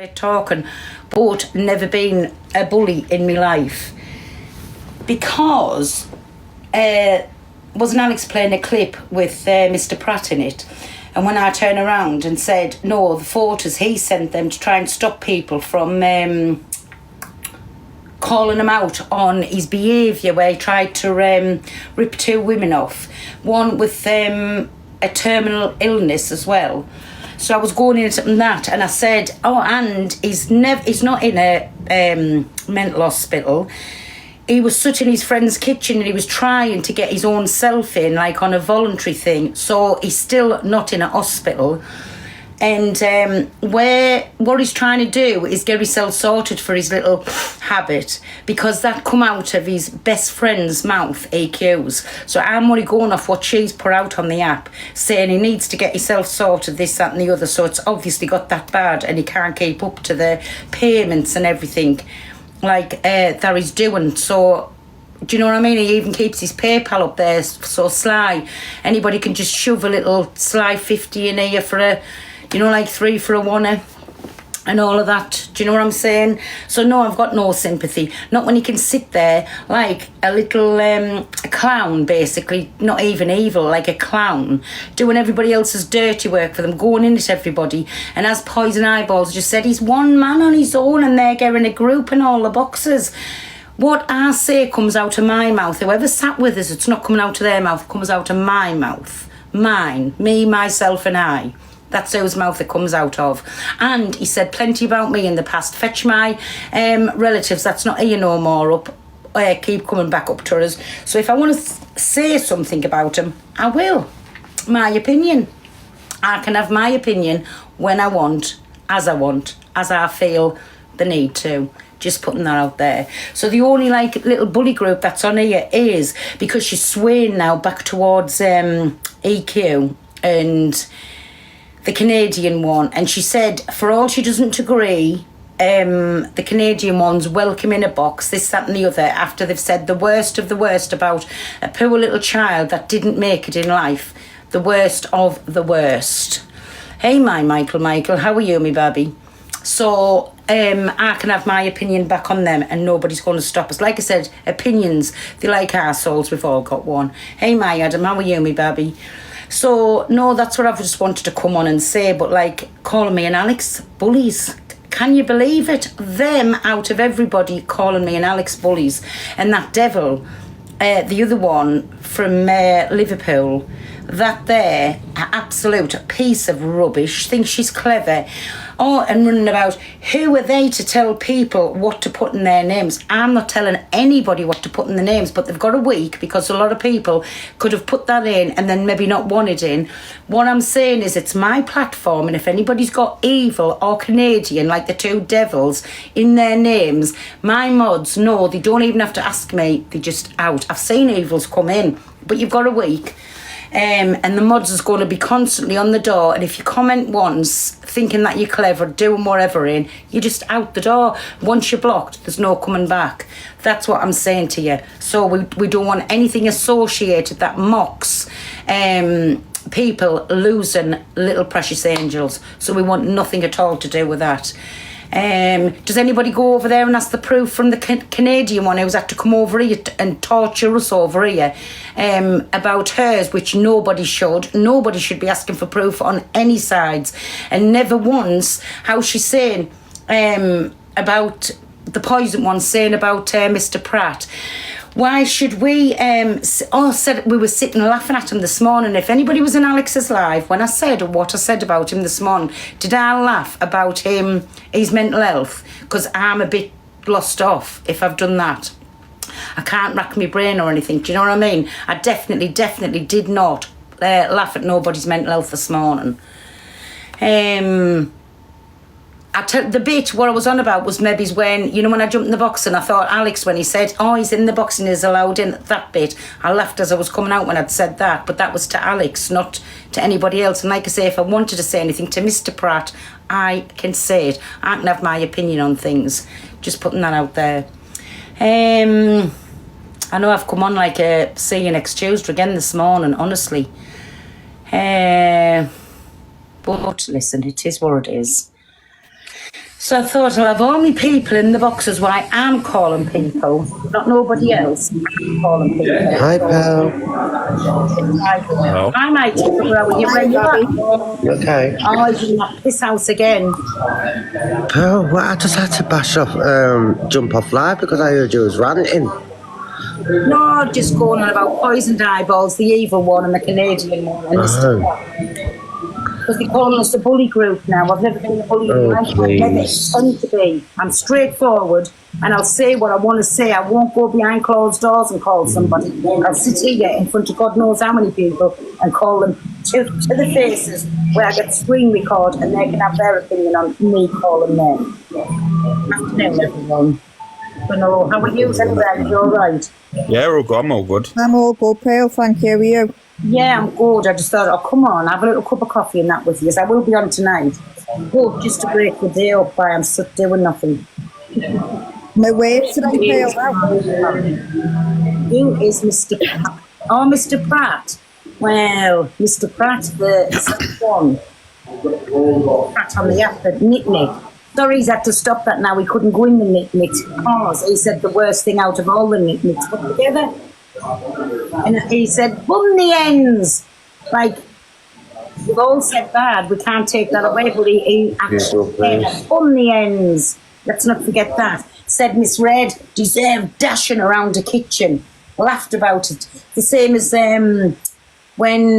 talking, but never been a bully in my life. Because wasn't Alex playing a clip with Mr. Pratt in it? And when I turned around and said, no, the photos he sent them to try and stop people from calling him out on his behaviour, where he tried to rip two women off, one with a terminal illness as well. So I was going into that, and I said, oh, and he's not in a mental hospital. He was sat in his friend's kitchen and he was trying to get his own self in, like on a voluntary thing. So he's still not in a hospital. And what he's trying to do is get himself sorted for his little habit, because that come out of his best friend's mouth, AQs. So I'm only going off what she's put out on the app, saying he needs to get himself sorted, this, that and the other. So it's obviously got that bad and he can't keep up to the payments and everything like that he's doing. So do you know what I mean? He even keeps his PayPal up there so sly. Anybody can just shove a little sly 50 in here for a, you know, like 3 for a one and all of that. Do you know what I'm saying? So no, I've got no sympathy. Not when you can sit there like a little a clown, basically, not even evil, like a clown, doing everybody else's dirty work for them, going in at everybody. And as Poison Eyeballs just said, he's one man on his own and they're getting a group in all the boxes. What I say comes out of my mouth. Whoever sat with us, it's not coming out of their mouth, it comes out of my mouth. Mine, me, myself and I. That's whose mouth it comes out of. And he said plenty about me in the past. Fetch my relatives that's not here no more up. Keep coming back up to us. So if I want to say something about him, I will. My opinion. I can have my opinion when I want, as I feel the need to. Just putting that out there. So the only like little bully group that's on here is because she's swaying now back towards EQ and the Canadian one, and she said for all she doesn't agree, the Canadian one's welcome in a box, this, that and the other, after they've said the worst of the worst about a poor little child that didn't make it in life. The worst of the worst. Hey my Michael, how are you, me baby? So I can have my opinion back on them and nobody's going to stop us. Like I said, opinions, they like arseholes, we've all got one. Hey my Adam, how are you, me baby? So, no, that's what I've just wanted to come on and say, but like calling me and Alex bullies. Can you believe it? Them out of everybody calling me and Alex bullies. And that devil, the other one from Liverpool, that there, an absolute piece of rubbish, thinks she's clever. Oh, and running about, who are they to tell people what to put in their names? I'm not telling anybody what to put in the names, but they've got a week, because a lot of people could have put that in and then maybe not wanted in. What I'm saying is it's my platform, and if anybody's got evil or Canadian, like the two devils, in their names, my mods, no, they don't even have to ask me, they're just out. I've seen evils come in, but you've got a week. And the mods is going to be constantly on the door, and if you comment once thinking that you're clever, doing whatever in, you're just out the door. Once you're blocked, there's no coming back. That's what I'm saying to you. So we don't want anything associated that mocks people losing little precious angels. So we want nothing at all to do with that. Does anybody go over there and ask the proof from the Canadian one who's had to come over here and torture us over here about hers, which nobody should. Nobody should be asking for proof on any sides. And never once how she's saying about the poison one, saying about Mr. Pratt. Why should we, said we were sitting laughing at him this morning. If anybody was in Alex's live, when I said what I said about him this morning, did I laugh about him, his mental health? Because I'm a bit lost off if I've done that. I can't rack my brain or anything, do you know what I mean? I definitely did not laugh at nobody's mental health this morning. The bit what I was on about was maybe when, you know, when I jumped in the box and I thought Alex, when he said, oh, he's in the box and he's allowed in, that bit, I laughed as I was coming out when I'd said that, but that was to Alex, not to anybody else. And like I say, if I wanted to say anything to Mr. Pratt, I can say it. I can have my opinion on things. Just putting that out there. I know I've come on like see you next Tuesday again this morning, honestly. But listen, it is what it is. So I thought I'll have all my people in the boxes why I'm calling people, not nobody else. I'm calling people. Hi, pal. Hello. I might take a row with you where you are. You okay? Oh, you're in that piss house again. Pal, well, I just had to bash off, jump off live because I heard you was ranting. No, just going on about poisoned eyeballs, the evil one and the Canadian one. And because they're calling us the bully group now. I've never been a bully in my life. I've never intend to be. I'm straightforward and I'll say what I want to say. I won't go behind closed doors and call somebody. I'll sit here in front of God knows how many people and call them to the faces where I get screen record and they can have their opinion on me calling them. Afternoon, everyone. Hello, how are you anyway? You all right? Yeah, we're all good. I'm all good. I'm all good, pal. Thank you. Are you? Yeah, I'm good. I just thought, oh, come on, have a little cup of coffee and that with you. So I will be on tonight. But just to break the day up, I am stuck doing nothing. No way today, pal. Who is Mr. Pratt? Oh, Mr. Pratt. Well, Mr. Pratt, the second one. Pratt on the app, the Nick. Sorry, he's had to stop that now. He couldn't go in the Nick because he said the worst thing out of all the Nick put together. And he said, bum the ends. Like, we've all said bad, we can't take that away, but he actually said, bum the ends. Let's not forget that. Said Miss Red deserved dashing around the kitchen. Laughed about it. The same as when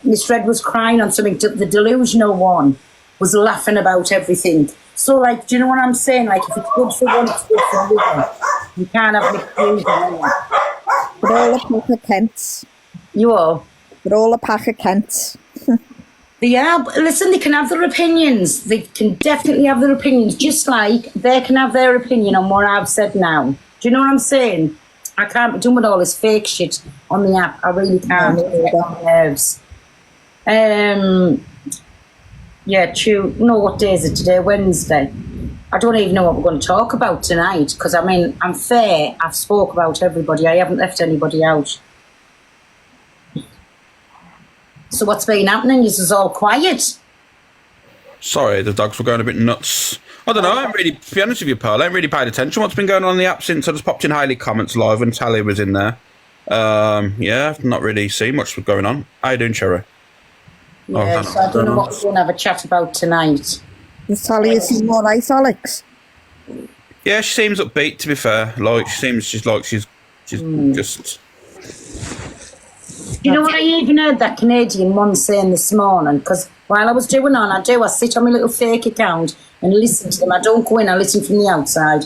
Miss Red was crying on something, the delusional one was laughing about everything. So, like, do you know what I'm saying? Like, if it's good for one, it's good for the other. You can't have mixed views on it. We're all a pack of Kents. You are? We're all a pack of Kents. They are. Listen, they can have their opinions. They can definitely have their opinions, just like they can have their opinion on what I've said now. Do you know what I'm saying? I can't be doing with all this fake shit on the app. I really can't. It gets on my nerves. Yeah, true. No, what day is it today? Wednesday. I don't even know what we're going to talk about tonight because, I mean, I'm fair. I've spoke about everybody. I haven't left anybody out. So what's been happening? This is all quiet. Sorry, the dogs were going a bit nuts. I don't know. I haven't really, to be honest with you, Pearl, I haven't really paid attention to what's been going on in the app since I just popped in Hayley comments live when Tally was in there. Yeah, I've not really seen much going on. How you doing, Cherry? Yeah, so I don't know what we're going to have a chat about tonight. Is Tally seem all right, Alex? Yeah, she seems upbeat, to be fair. Like, she seems she's just... You know what I even heard that Canadian one saying this morning? Because while I was doing on, I sit on my little fake account and listen to them. I don't go in, I listen from the outside.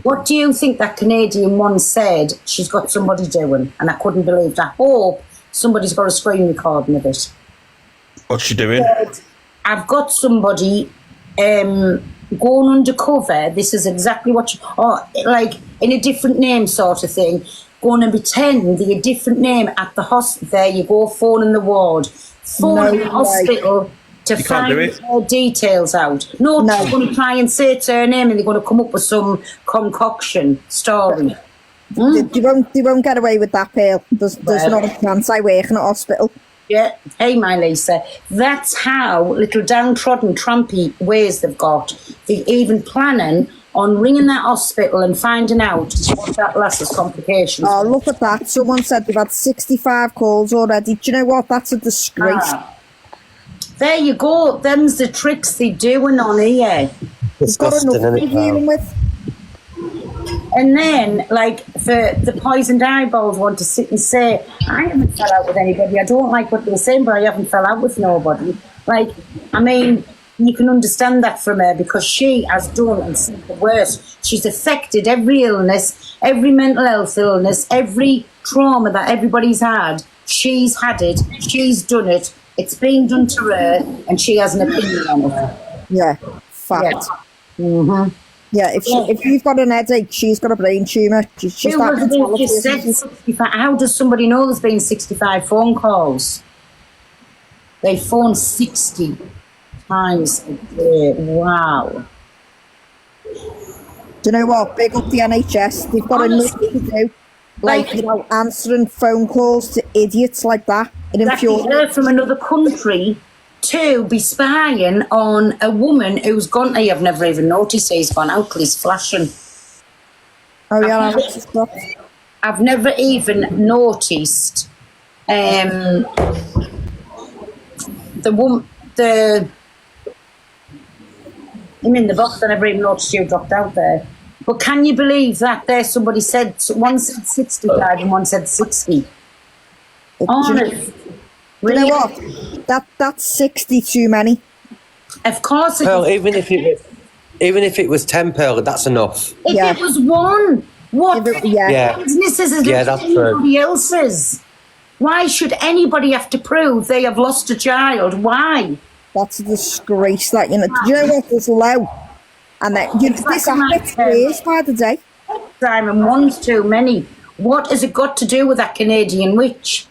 What do you think that Canadian one said she's got somebody doing? And I couldn't believe that. I hope somebody's got a screen recording of it. What's she doing? I've got somebody going undercover. This is exactly what she... Or, like, in a different name sort of thing. Going to pretend they're a different name at the hospital. There you go, phone in the ward. Phone in the hospital to find her details out. No, they're going to try and say it's her name and they're going to come up with some concoction story. They won't get away with that, Pearl. There's not a chance. I work in a hospital. Yeah, hey, my Lisa. That's how little downtrodden, trampy ways they've got. They're even planning on ringing that hospital and finding out what that lass's complications. Oh, look at that. Someone said they've had 65 calls already. Do you know what? That's a disgrace. There you go. Them's the tricks they're doing on here. You've got enough to be dealing with. And then, like, for the poisoned eyeballs want to sit and say, I haven't fell out with anybody. I don't like what they were saying, but I haven't fell out with nobody. Like, I mean, you can understand that from her because she has done and seen the worst. She's affected every illness, every mental health illness, every trauma that everybody's had. She's had it. She's done it. It's been done to her, and she has an opinion on it. Yeah, fact. Yeah. Mm-hmm. Yeah, if you've got an headache, she's got a brain tumour. Just said 65. How does somebody know there's been 65 phone calls? They phone 60 times a day. Wow. Do you know what? Big up the NHS. They've got enough to do. Like, you know, answering phone calls to idiots like that. They're from another country to be spying on a woman who's gone. I've never even noticed he's gone out because he's flashing. Oh yeah, Alex is stopped. I've never even noticed him in the box. I never even noticed you dropped out there. But can you believe that there somebody said, one said 65 and one said 60? Honest. You know what? That's 60 too many. Of course it Pearl, is. even if it was 10, Pearl, that's enough. If Yeah. it was one, what Yeah. business is it Yeah, that's anybody else's? Why should anybody have to prove they have lost a child? Why? That's a disgrace. That, you know, do you know what? There's low. And that this app gets raised by the day. Simon, one's too many. What has it got to do with that Canadian witch?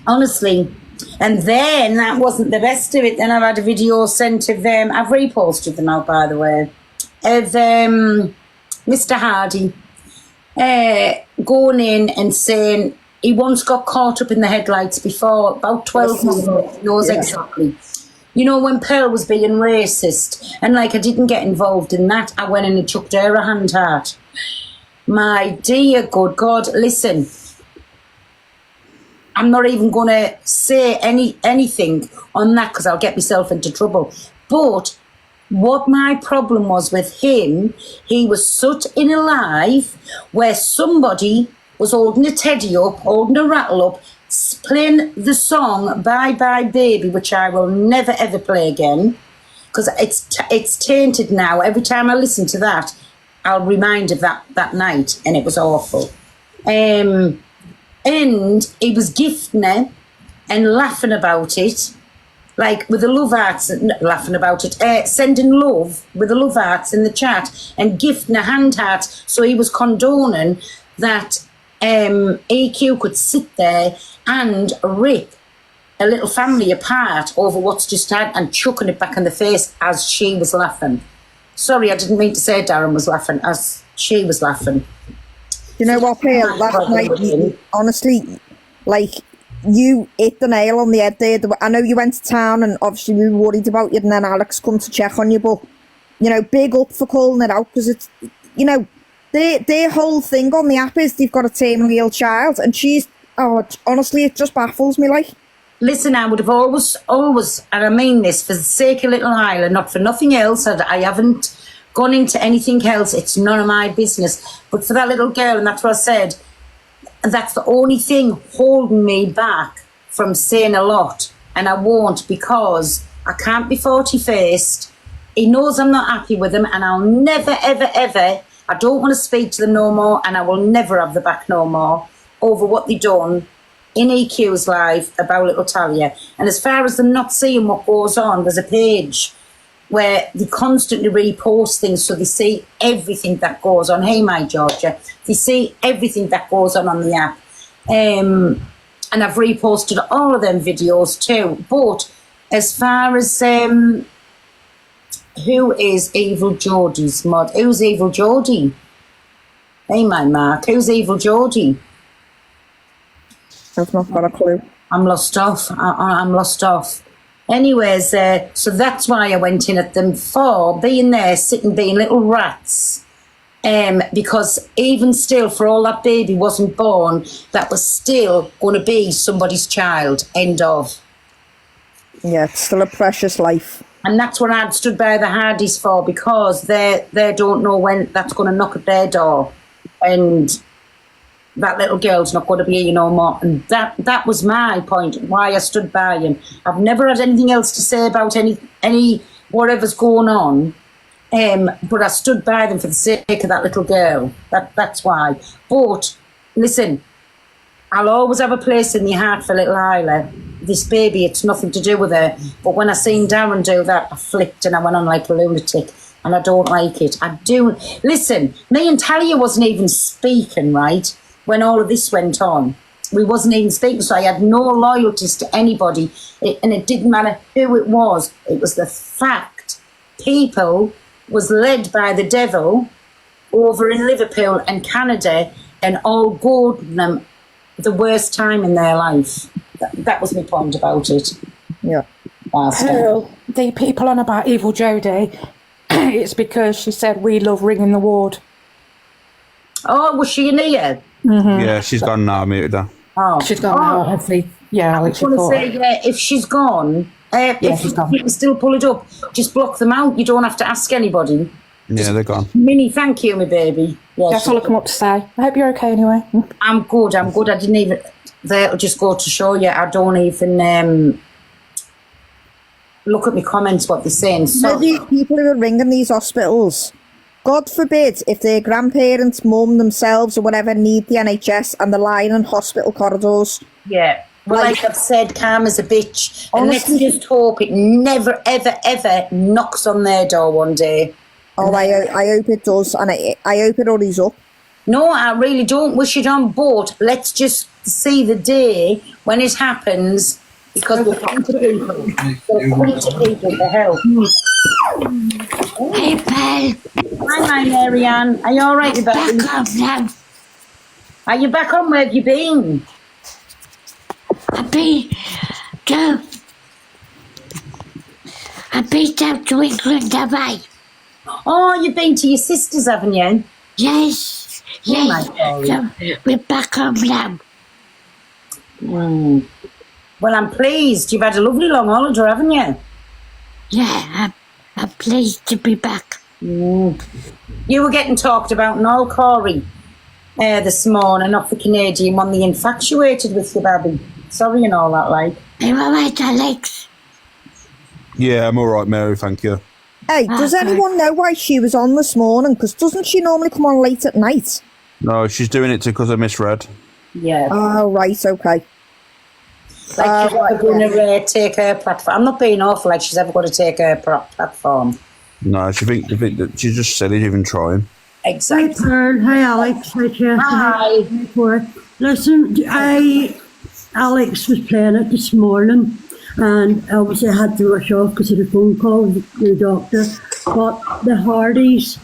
Honestly. And then that wasn't the best of it. Then I've had a video sent of them. I've reposted them out, by the way, of Mr. Hardy going in and saying he once got caught up in the headlights before, about 12 months ago. He knows exactly. You know, when Pearl was being racist, and like I didn't get involved in that, I went in and chucked her a hand heart. My dear good God, listen, I'm not even going to say anything on that because I'll get myself into trouble. But what my problem was with him, he was such in a life where somebody was holding a teddy up, holding a rattle up, playing the song Bye Bye Baby, which I will never ever play again because it's tainted now. Every time I listen to that, I'll remind of that night, and it was awful. And he was gifting her and laughing about it, like with the love hearts, laughing about it, sending love with the love hearts in the chat and gifting a hand heart. So he was condoning that AQ could sit there and rip a little family apart over what's just had and chucking it back in the face as she was laughing. Sorry, I didn't mean to say Darren was laughing, as she was laughing. You know what, Pearl? Last night, honestly, like, you hit the nail on the head there. I know you went to town and obviously we were worried about you, and then Alex come to check on you, but, you know, big up for calling it out, because it's, you know, their whole thing on the app is they've got a terminally ill child, and she's, honestly, it just baffles me, like. Listen, I would have always, and I mean this for the sake of Little Island, not for nothing else. I haven't gone into anything else. It's none of my business. But for that little girl, and that's what I said, that's the only thing holding me back from saying a lot. And I won't, because I can't be 40-faced. He knows I'm not happy with him, and I'll never, ever, ever, I don't want to speak to them no more, and I will never have the back no more over what they done in EQ's life about little Talia. And as far as them not seeing what goes on, there's a page where they constantly repost things so they see everything that goes on. Hey, my Georgia. They see everything that goes on the app. And I've reposted all of them videos too. But as far as who is Evil Geordie's mod? Who's Evil Geordie? Hey, my Mark. Who's Evil Geordie? I've not got a clue. I'm lost off. I'm lost off. Anyways, so that's why I went in at them for being there, sitting, being little rats. Because even still, for all that baby wasn't born, that was still going to be somebody's child. End of. Yeah, it's still a precious life. And that's what I'd stood by the Hardys for, because they don't know when that's going to knock at their door. And that little girl's not going to be here no more. And that was my point, why I stood by him. I've never had anything else to say about any whatever's going on. But I stood by them for the sake of that little girl. That's why. But listen, I'll always have a place in your heart for little Isla. This baby, it's nothing to do with her. But when I seen Darren do that, I flipped and I went on like a lunatic. And I don't like it. I do. Listen, me and Talia wasn't even speaking, right? When all of this went on, we wasn't even speaking, so I had no loyalties to anybody, and it didn't matter who it was. It was the fact people was led by the devil over in Liverpool and Canada, and all goading them the worst time in their life. That was my point about it. Yeah. Last time. Oh, the people on about Evil Jodie, it's because she said we love ringing the ward. Oh, was she in here? Yeah, she's gone now, muted her. Oh, She's gone now, hopefully. Yeah, I Alex was going to report. say, yeah, if she's gone, if she's gone. you can still pull it up, just block them out. You don't have to ask anybody. Yeah, they're gone. Minnie, thank you, my baby. Yes, That's all I come up to say. I hope you're okay anyway. I'm good. I didn't even. That'll just go to show you. I don't even look at my comments. What they're saying. So So these people who are ringing these hospitals, God forbid if their grandparents, mum, themselves or whatever need the NHS and they're lying in hospital corridors. yeah. Well, like I've said, karma's a bitch. And let's Honestly. just hope it never, ever, ever knocks on their door one day. Oh, I hope it does, and I hope it hurries up. No, I really don't wish it on, but let's just see the day when it happens, because we'll come to people. We'll come to people for help. Hey, pal. Hi, Marianne. Are you all right, Back Rebecca? up now. Are you back on? Where have you been? I've been down to England, have I? Oh, you've been to your sister's, haven't you? Yes. my Yes. God. So we're back home now. Well, I'm pleased. You've had a lovely long holiday, haven't you? Yeah, I'm pleased to be back. You were getting talked about Noel Corey this morning off the Canadian one, the infatuated with you, Babby. Sorry and all that, like. Are you alright, Alex? Yeah, I'm all right, Mary, thank you. Hey, does Okay. anyone know why she was on this morning? Because doesn't she normally come on late at night? No, she's doing it because I misread. Yeah. Oh, right, okay. Like she's ever going to take her platform. I'm not being awful, like she's ever going to take her platform. No, she think that she's just silly even trying. Hi, Exactly. Pearl. Hi, Alex. Hi, Jeff. Hi. Listen, Alex was playing it this morning, and obviously I had to rush off because of the phone call with the doctor. But the Hardys,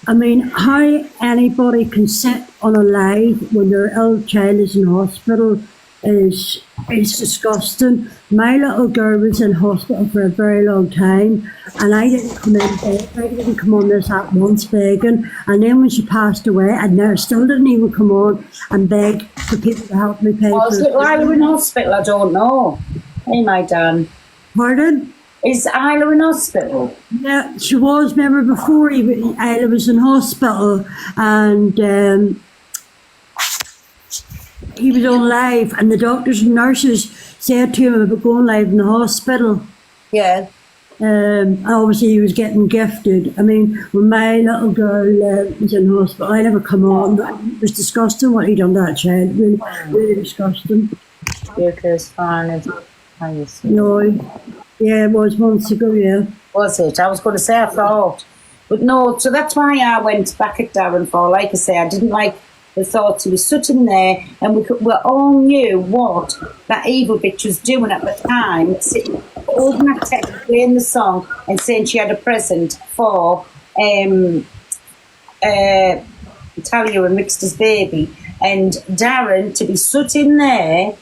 I mean, how anybody can sit on a live when their ill child is in hospital is disgusting. My little girl was in hospital for a very long time, and I didn't come in. I didn't come on this at once begging, and then when she passed away, I still didn't even come on and beg for people to help me pay Was for it Isla in hospital? I don't know. Hey, my Dan. Pardon? Is Isla in hospital? Yeah, she was. Remember before I was in hospital, and he was on live, and the doctors and nurses said to him about going live in the hospital. Yeah. Obviously he was getting gifted. I mean, when my little girl was in hospital, I never come on. It was disgusting what he done to that child. Really, really disgusting. Because fine. How you see? No, yeah, it was months ago. Yeah. Was it? I was going to say I thought. But no, so that's why I went back at Darren for. Like I say, I didn't like the thought he was sitting there and we all knew what that evil bitch was doing at the time, sitting, holding that text, playing the song and saying she had a present for Talia and Mixter's baby. And Darren to be sitting there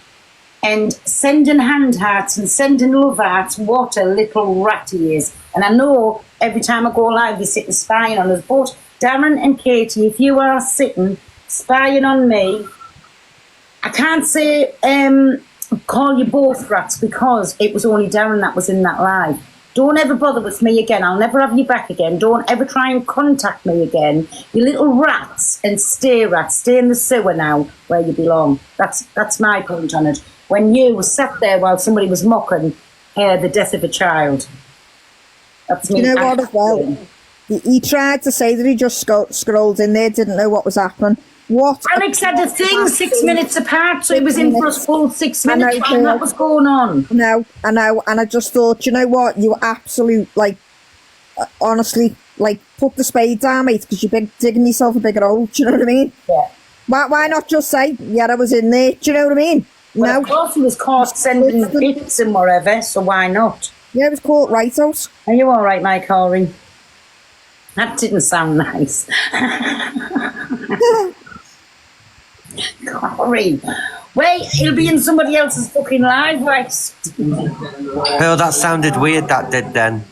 and sending hand hearts and sending love hearts, what a little rat he is. And I know every time I go live, he's sitting spying on us. But Darren and Katie, if you are sitting spying on me, I can't say call you both rats because it was only Darren that was in that live. Don't ever bother with me again. I'll never have you back again. Don't ever try and contact me again. You little rats and stay rats. Stay in the sewer now where you belong. That's my point on it. When you were sat there while somebody was mocking the death of a child. That's me. You know what as well? He tried to say that he just scrolled in there, didn't know what was happening. What? Alex had a thing 6 minutes apart, so he was in for a full 6 I know, minutes while that was going on. No, I know, and I just thought, you know what, you absolute, like, honestly, like, put the spade down, mate, because you're digging yourself a bigger hole, do you know what I mean? Yeah. Why not just say, yeah, I was in there, do you know what I mean? Well, No. of course he was caught sending bits and whatever, so why not? Yeah, it was caught right out. Are you all right, Mike Corey? That didn't sound nice. Corey, Wait, he'll be in somebody else's fucking live, right? Pearl, that sounded weird, that did then.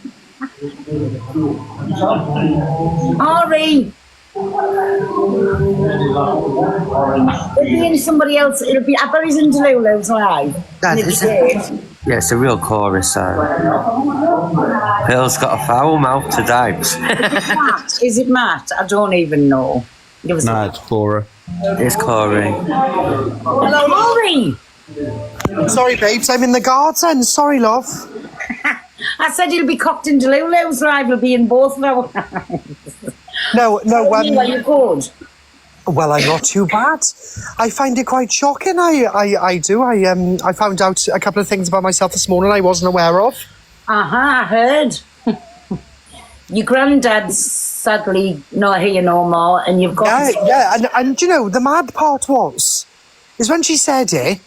Ari! He'll be in somebody else. It'll be. I bet he's in Delulu's live. That And is it's it. Yeah, it's a real chorus. Pearl's got a foul mouth today. Matt. Is it Matt? I don't even know. Give us No, it's Cora. It's Corey. Hello, Ari! Sorry, babes, I'm in the garden. Sorry, love. I said he'll be cocked in Delulu's live. He'll be in both of our lives. No, Are you good? well, I'm not too bad. I find it quite shocking. I do. I found out a couple of things about myself this morning I wasn't aware of. I heard. Your granddad's sadly not here no more, and you've got... Yeah, and you know, the mad part is when she said it,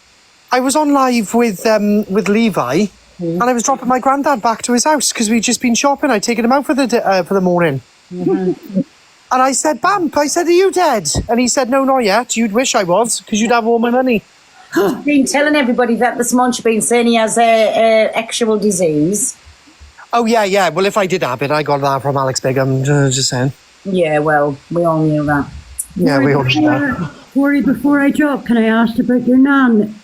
I was on live with Levi, and I was dropping my granddad back to his house because we'd just been shopping. I'd taken him out for the morning. Mm-hmm. And I said, Bamp, are you dead? And he said, no, not yet. You'd wish I was, because you'd have all my money. She's been telling everybody that this month. She's been saying he has a actual disease. Oh, yeah. Well, if I did have it, I got that from Alex Bigham, just saying. Yeah, well, we all knew that. Yeah, we all knew that. Corey, before I drop, can I ask about your nan?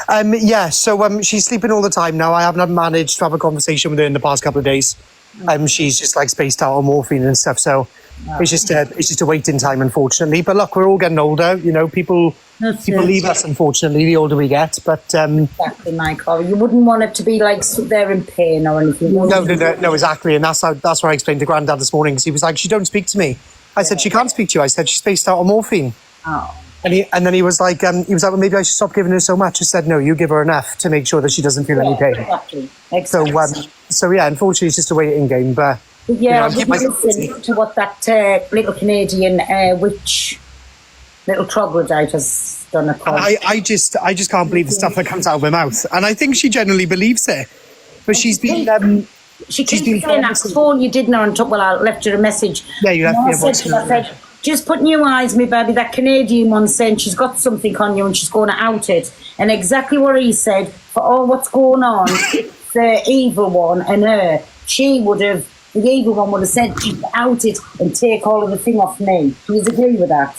Yeah, so she's sleeping all the time now. I haven't managed to have a conversation with her in the past couple of days. She's just like spaced out on morphine and stuff, so it's just a waiting time, unfortunately. But look, we're all getting older, you know, people leave us, unfortunately, the older we get, but... Exactly, Michael. You wouldn't want it to be like they're in pain or anything. No, exactly, and that's what I explained to Grandad this morning, because he was like, she don't speak to me. I said, she can't speak to you. I said, she's spaced out on morphine. Oh. And then he was like, well, maybe I should stop giving her so much. I said, no, you give her enough to make sure that she doesn't feel any pain. Exactly. So yeah, unfortunately, it's just a waiting game. But yeah, you know, listen to what that little Canadian little troglodyte has done. I just can't believe the stuff that comes out of her mouth, and I think she genuinely believes it. But she's been. She keeps saying that phone you didn't know and took. Well, I left her a message. Yeah, you left me a voice. I said, just put new eyes, me baby. That Canadian one saying she's got something on you and she's going to out it. And exactly what he said, for all what's going on, the evil one and her, the evil one would have said she'd out it and take all of the thing off me. Do you agree with that?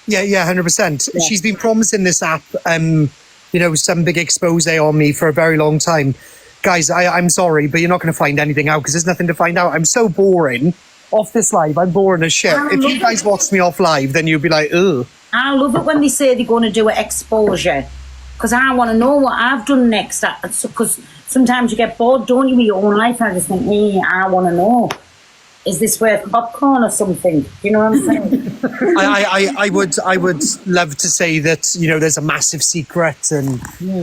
Yeah, 100%. Yeah. She's been promising this app, some big expose on me for a very long time. Guys, I'm sorry, but you're not going to find anything out because there's nothing to find out. I'm so boring. Off this live, I'm boring as shit. If you guys watched me off live, then you'd be like, ugh. I love it when they say they're going to do an exposure, because I want to know what I've done next. Because sometimes you get bored, don't you, with your own life? And I just think, I want to know. Is this worth popcorn or something? Do you know what I'm saying? I would love to say that, you know, there's a massive secret and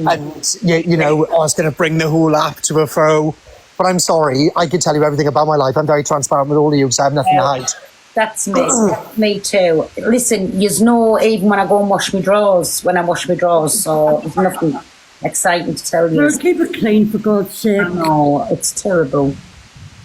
I was going to bring the whole app to a fro. But I'm sorry, I can tell you everything about my life. I'm very transparent with all of you, so I have nothing to hide. That's me. Me too. Listen, you know, even when I go and wash my drawers, so there's nothing exciting to tell you. Well, keep it clean, for God's sake. I know, it's terrible.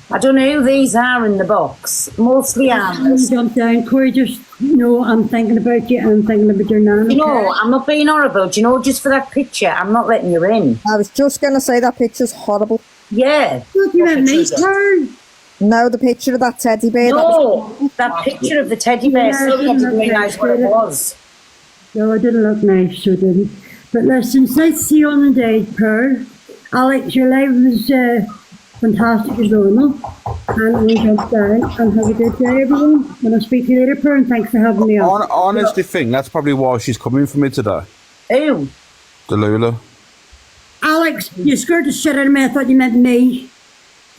I don't know who these are in the box. Mostly animals. Jump down, Corey, just, I'm thinking about you and I'm thinking about your nan. You know, I'm not being horrible. Do you know, just for that picture, I'm not letting you in. I was just going to say that picture's horrible. Yeah. Look, you let me turn. No, the picture of that teddy bear. No, that picture of the teddy bear. Sorry, I didn't realise what it was. No, it didn't look nice, so it didn't. But listen, nice to see you on the day, Pearl. Alex, your live was fantastic as normal. And we jump down and have a good day, everyone. And I'll speak to you later, Pearl, and thanks for having me on. Honestly, that's probably why she's coming for me today. Who? Delula. Alex, you scared the shit out of me. I thought you meant me.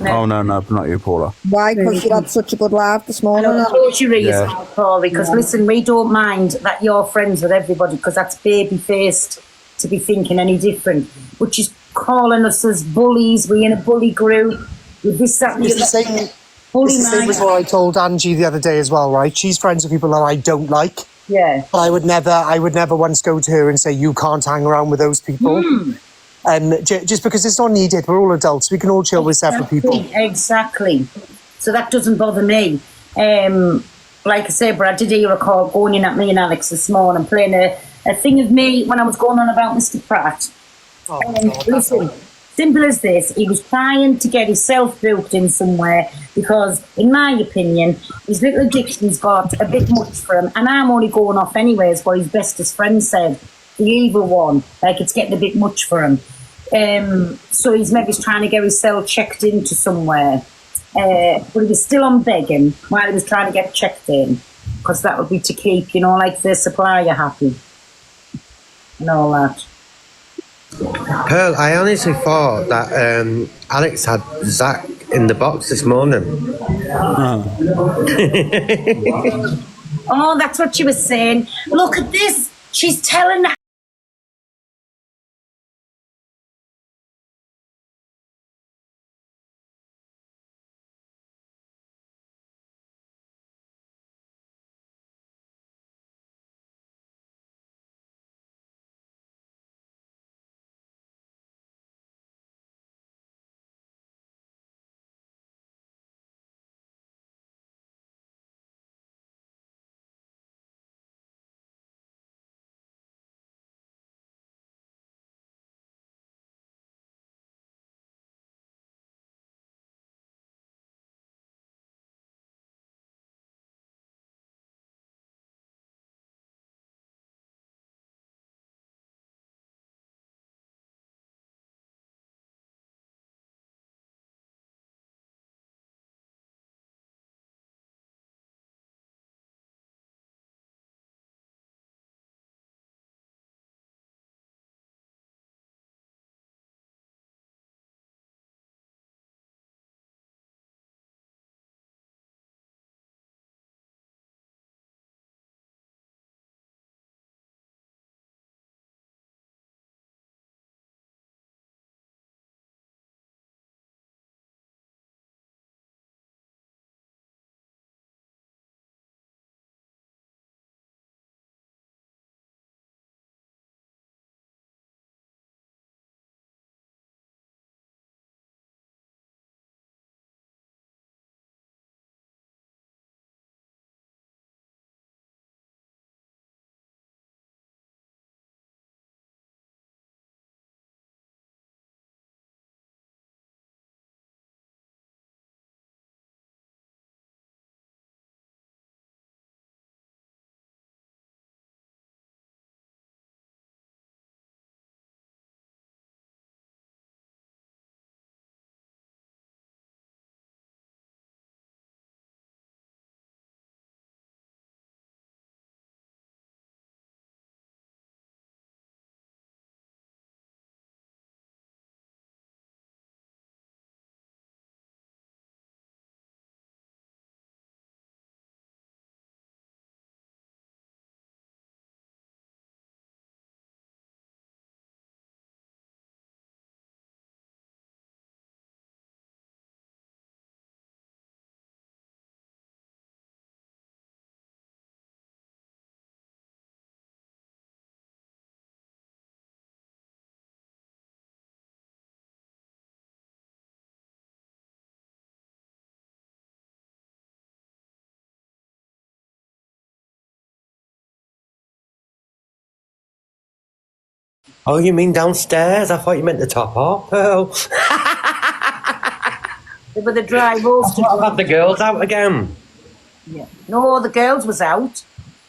No. Oh, no, not you, Paula. Why? Because you had such a good laugh this morning. I told you reason, Paula, because listen, we don't mind that you're friends with everybody, because that's baby-faced to be thinking any different. But she's calling us as bullies. We're in a bully group. With this, that, it's the same. It's the same as what I told Angie the other day as well, right? She's friends with people that I don't like. Yeah. But I would never once go to her and say, you can't hang around with those people. Just because it's not needed. We're all adults. We can all chill with separate people. Exactly. So that doesn't bother me. Like I said, but I did hear a call going in at me and Alex this morning, playing a a thing of me when I was going on about Mr. Pratt. Oh, God, Listen, simple as this, he was trying to get himself booked in somewhere because, in my opinion, his little addiction's got a bit much for him, and I'm only going off anyways what his bestest friend said, the evil one, like it's getting a bit much for him. So he's maybe trying to get himself checked into somewhere. But he was still on begging while he was trying to get checked in, because that would be to keep, you know, like the supplier happy and all that. Pearl, I honestly thought that Alex had Zach in the box this morning. Oh, that's what she was saying. Look at this. She's telling Oh, you mean downstairs? I thought you meant the top half, Pearl. with the dry roasted. What about the girls out again? Yeah. No, the girls was out.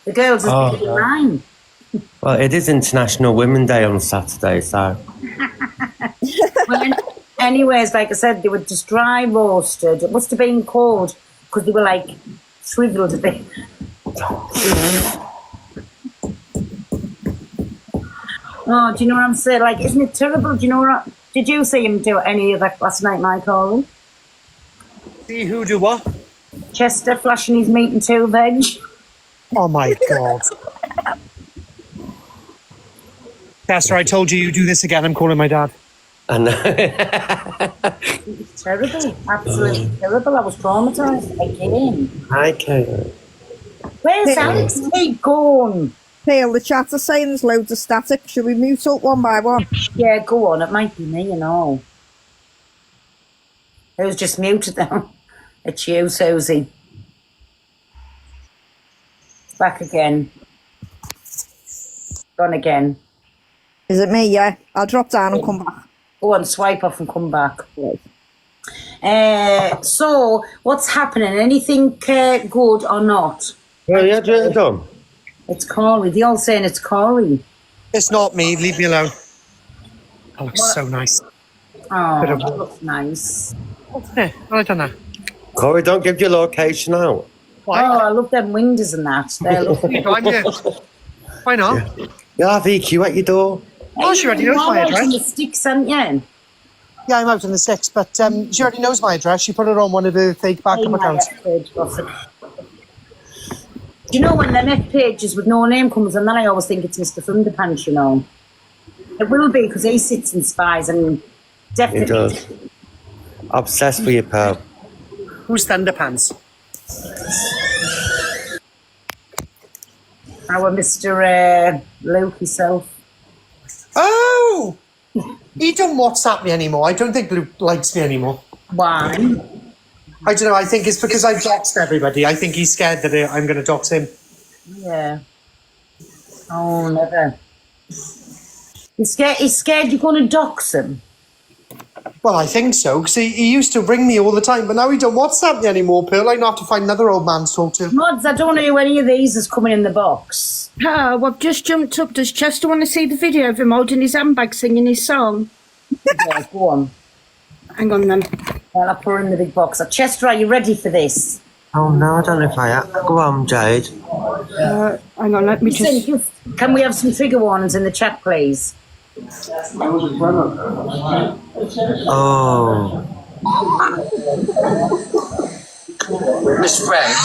The girls was being mine. Well, it is International Women's Day on Saturday, so... Well, anyways, like I said, they were just dry roasted. It must have been cold because they were like shriveled a bit. Oh, do you know what I'm saying? Like, isn't it terrible? Do you know what? Did you see him do any of that last night, Michael? See who do what? Chester flashing his meat and two veg. Oh, my God. Chester, I told you you'd do this again. I'm calling my dad. I know. It's terrible. Absolutely terrible. I was traumatised again. Hi, Kate. Where's Alex? Keep going. Pearl, the chat are saying there's loads of static. Should we mute up one by one? Yeah, go on. It might be me, you know. It was just muted though. It's you, Susie. It's back again. Gone again. Is it me? Yeah. I'll drop down and come back. Go on, swipe off and come back. So, what's happening? Anything good or not? Well, yeah, do it done. It's Corey. They all saying it's Corey. It's not me. Leave me alone. That looks so nice. Oh, Bit of- that looks nice. Yeah, I don't know. Corey, don't give your location out. Why? Oh, I love them windows and that. They're lovely. I'm here. Why not? You have EQ at your door. Oh, she already knows You're my out in address. the sticks, aren't you? Yeah, I'm out in the six, but she already knows my address. She put it on one of the fake backup accounts. Do you know when the next pages with no name comes and then I always think it's Mr. Thunderpants, you know? It will be because he sits and spies and He definitely. does. Obsessed with you, pal. Who's Thunderpants? Our Mr. Luke himself. Oh! He don't WhatsApp me anymore. I don't think Luke likes me anymore. Why? I don't know. I think it's because I've doxed everybody. I think he's scared that I'm going to dox him. Yeah. Oh, never. He's scared you're going to dox him. Well, I think so, because he used to ring me all the time, but now he don't WhatsApp me anymore, Pearl. I'm going to have to find another old man to talk to. Mods, I don't know who any of these is coming in the box. Oh, I've just jumped up. Does Chester want to see the video of him holding his handbag singing his song? Yeah, go on. Hang on then. Well, I'll put her in the big box. Chester, are you ready for this? Oh, no, I don't know if I am. Go on, Jade. Hang on, let me just... Can we have some trigger warnings in the chat, please? Oh. Miss Red.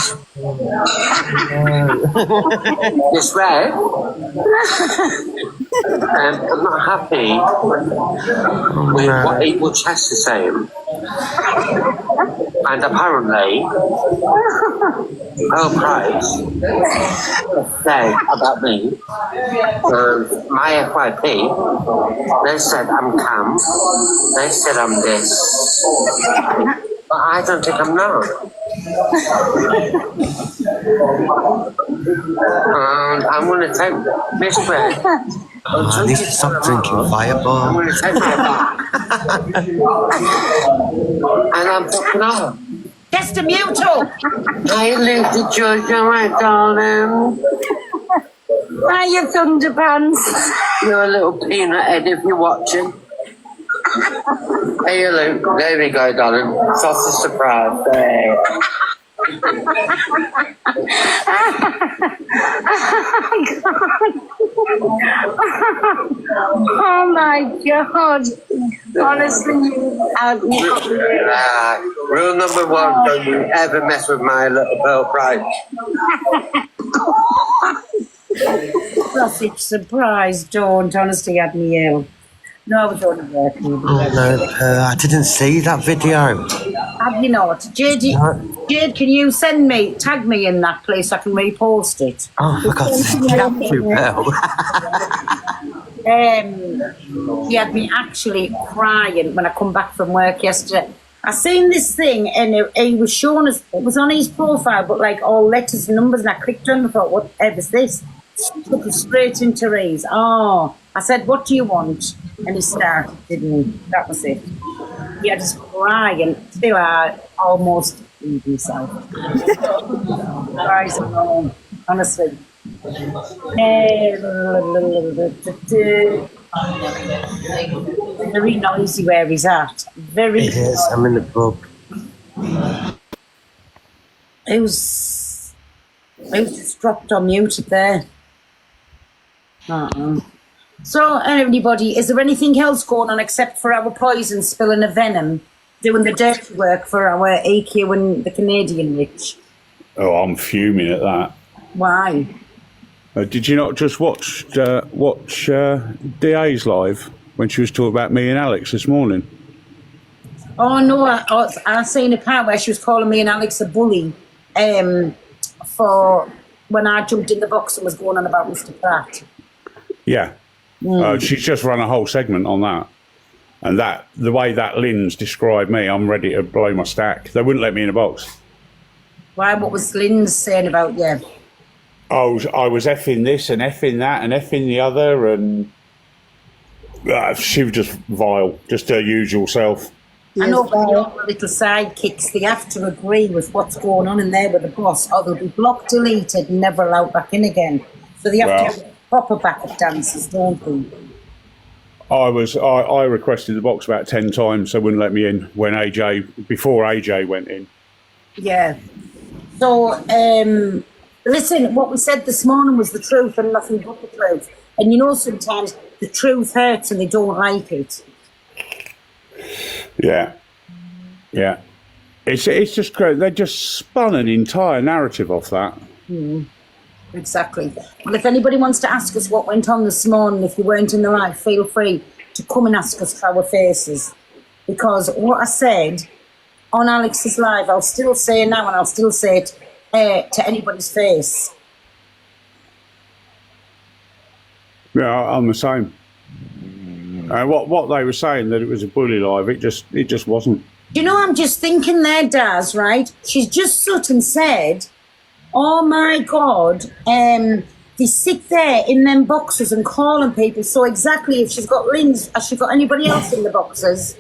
Miss Red. I'm not happy with what Evil Chester's saying. And apparently, Earl Price said about me, my FYP, they said I'm calm, they said I'm this, but I don't think I'm not. I'm going to take Miss Red. I need to stop drinking Fireball. I'm going to take my back. And I'm fucking off. Chester, mute up! Hi, Lucy Georgia, my darling. Hiya, Thunderpants. You're a little peanut head if you're watching. Hey, Luke. There we go, darling. Sausage surprise. There. Oh my God. Honestly, you had me. Rule number one, don't you ever mess with my little Pearl Price. Sausage surprise, don't. Honestly, had me ill. No, I was only working. Oh, no, I didn't see that video. Have you not? Jade, Jade, can you tag me in that place so I can repost it? Oh, for God's sake, you have to, Pearl. He had me actually crying when I come back from work yesterday. I seen this thing and he was showing us, it was on his profile, but like all letters and numbers, and I clicked on it and thought, whatever's this? Took us straight into Ray's. Oh, I said, what do you want? And he started, didn't he? That was it. He had us crying. Still, I almost beat himself. Cries alone, honestly. Very noisy where he's at. Very. It is, I'm in the pub. It was just dropped on muted there. So, everybody, is there anything else going on except for our poison spilling of venom, doing the dirty work for our AQ and the Canadian rich? Oh, I'm fuming at that. Why? Did you not just watch DA's live when she was talking about me and Alex this morning? Oh no, I seen a part where she was calling me and Alex a bully for when I jumped in the box and was going on about Mr. Pratt. Yeah. She's just run a whole segment on that. And that the way that Lynn's described me, I'm ready to blow my stack. They wouldn't let me in a box. Why? What was Lynn's saying about you? I was effing this and effing that and effing the other, and she was just vile, just her usual self. I know, but your little sidekicks, they have to agree with what's going on in there with the boss, or they'll be blocked, deleted, and never allowed back in again. So they have to have proper backup dancers, don't they? I requested the box about 10 times, so they wouldn't let me in before AJ went in. Yeah. So, listen, what we said this morning was the truth and nothing but the truth. And you know, sometimes the truth hurts and they don't like it. Yeah. It's just great. They just spun an entire narrative off that. Exactly. Well, if anybody wants to ask us what went on this morning, if you weren't in the live, feel free to come and ask us to our faces. Because what I said on Alex's live, I'll still say now, and I'll still say it to anybody's face. Yeah, I'm the same. What they were saying, that it was a bully live, it just wasn't. You know, I'm just thinking there, Daz, right? She's just sat and said, oh my God, they sit there in them boxes and calling people. So exactly, if she's got Lynn's, has she got anybody else in the boxes?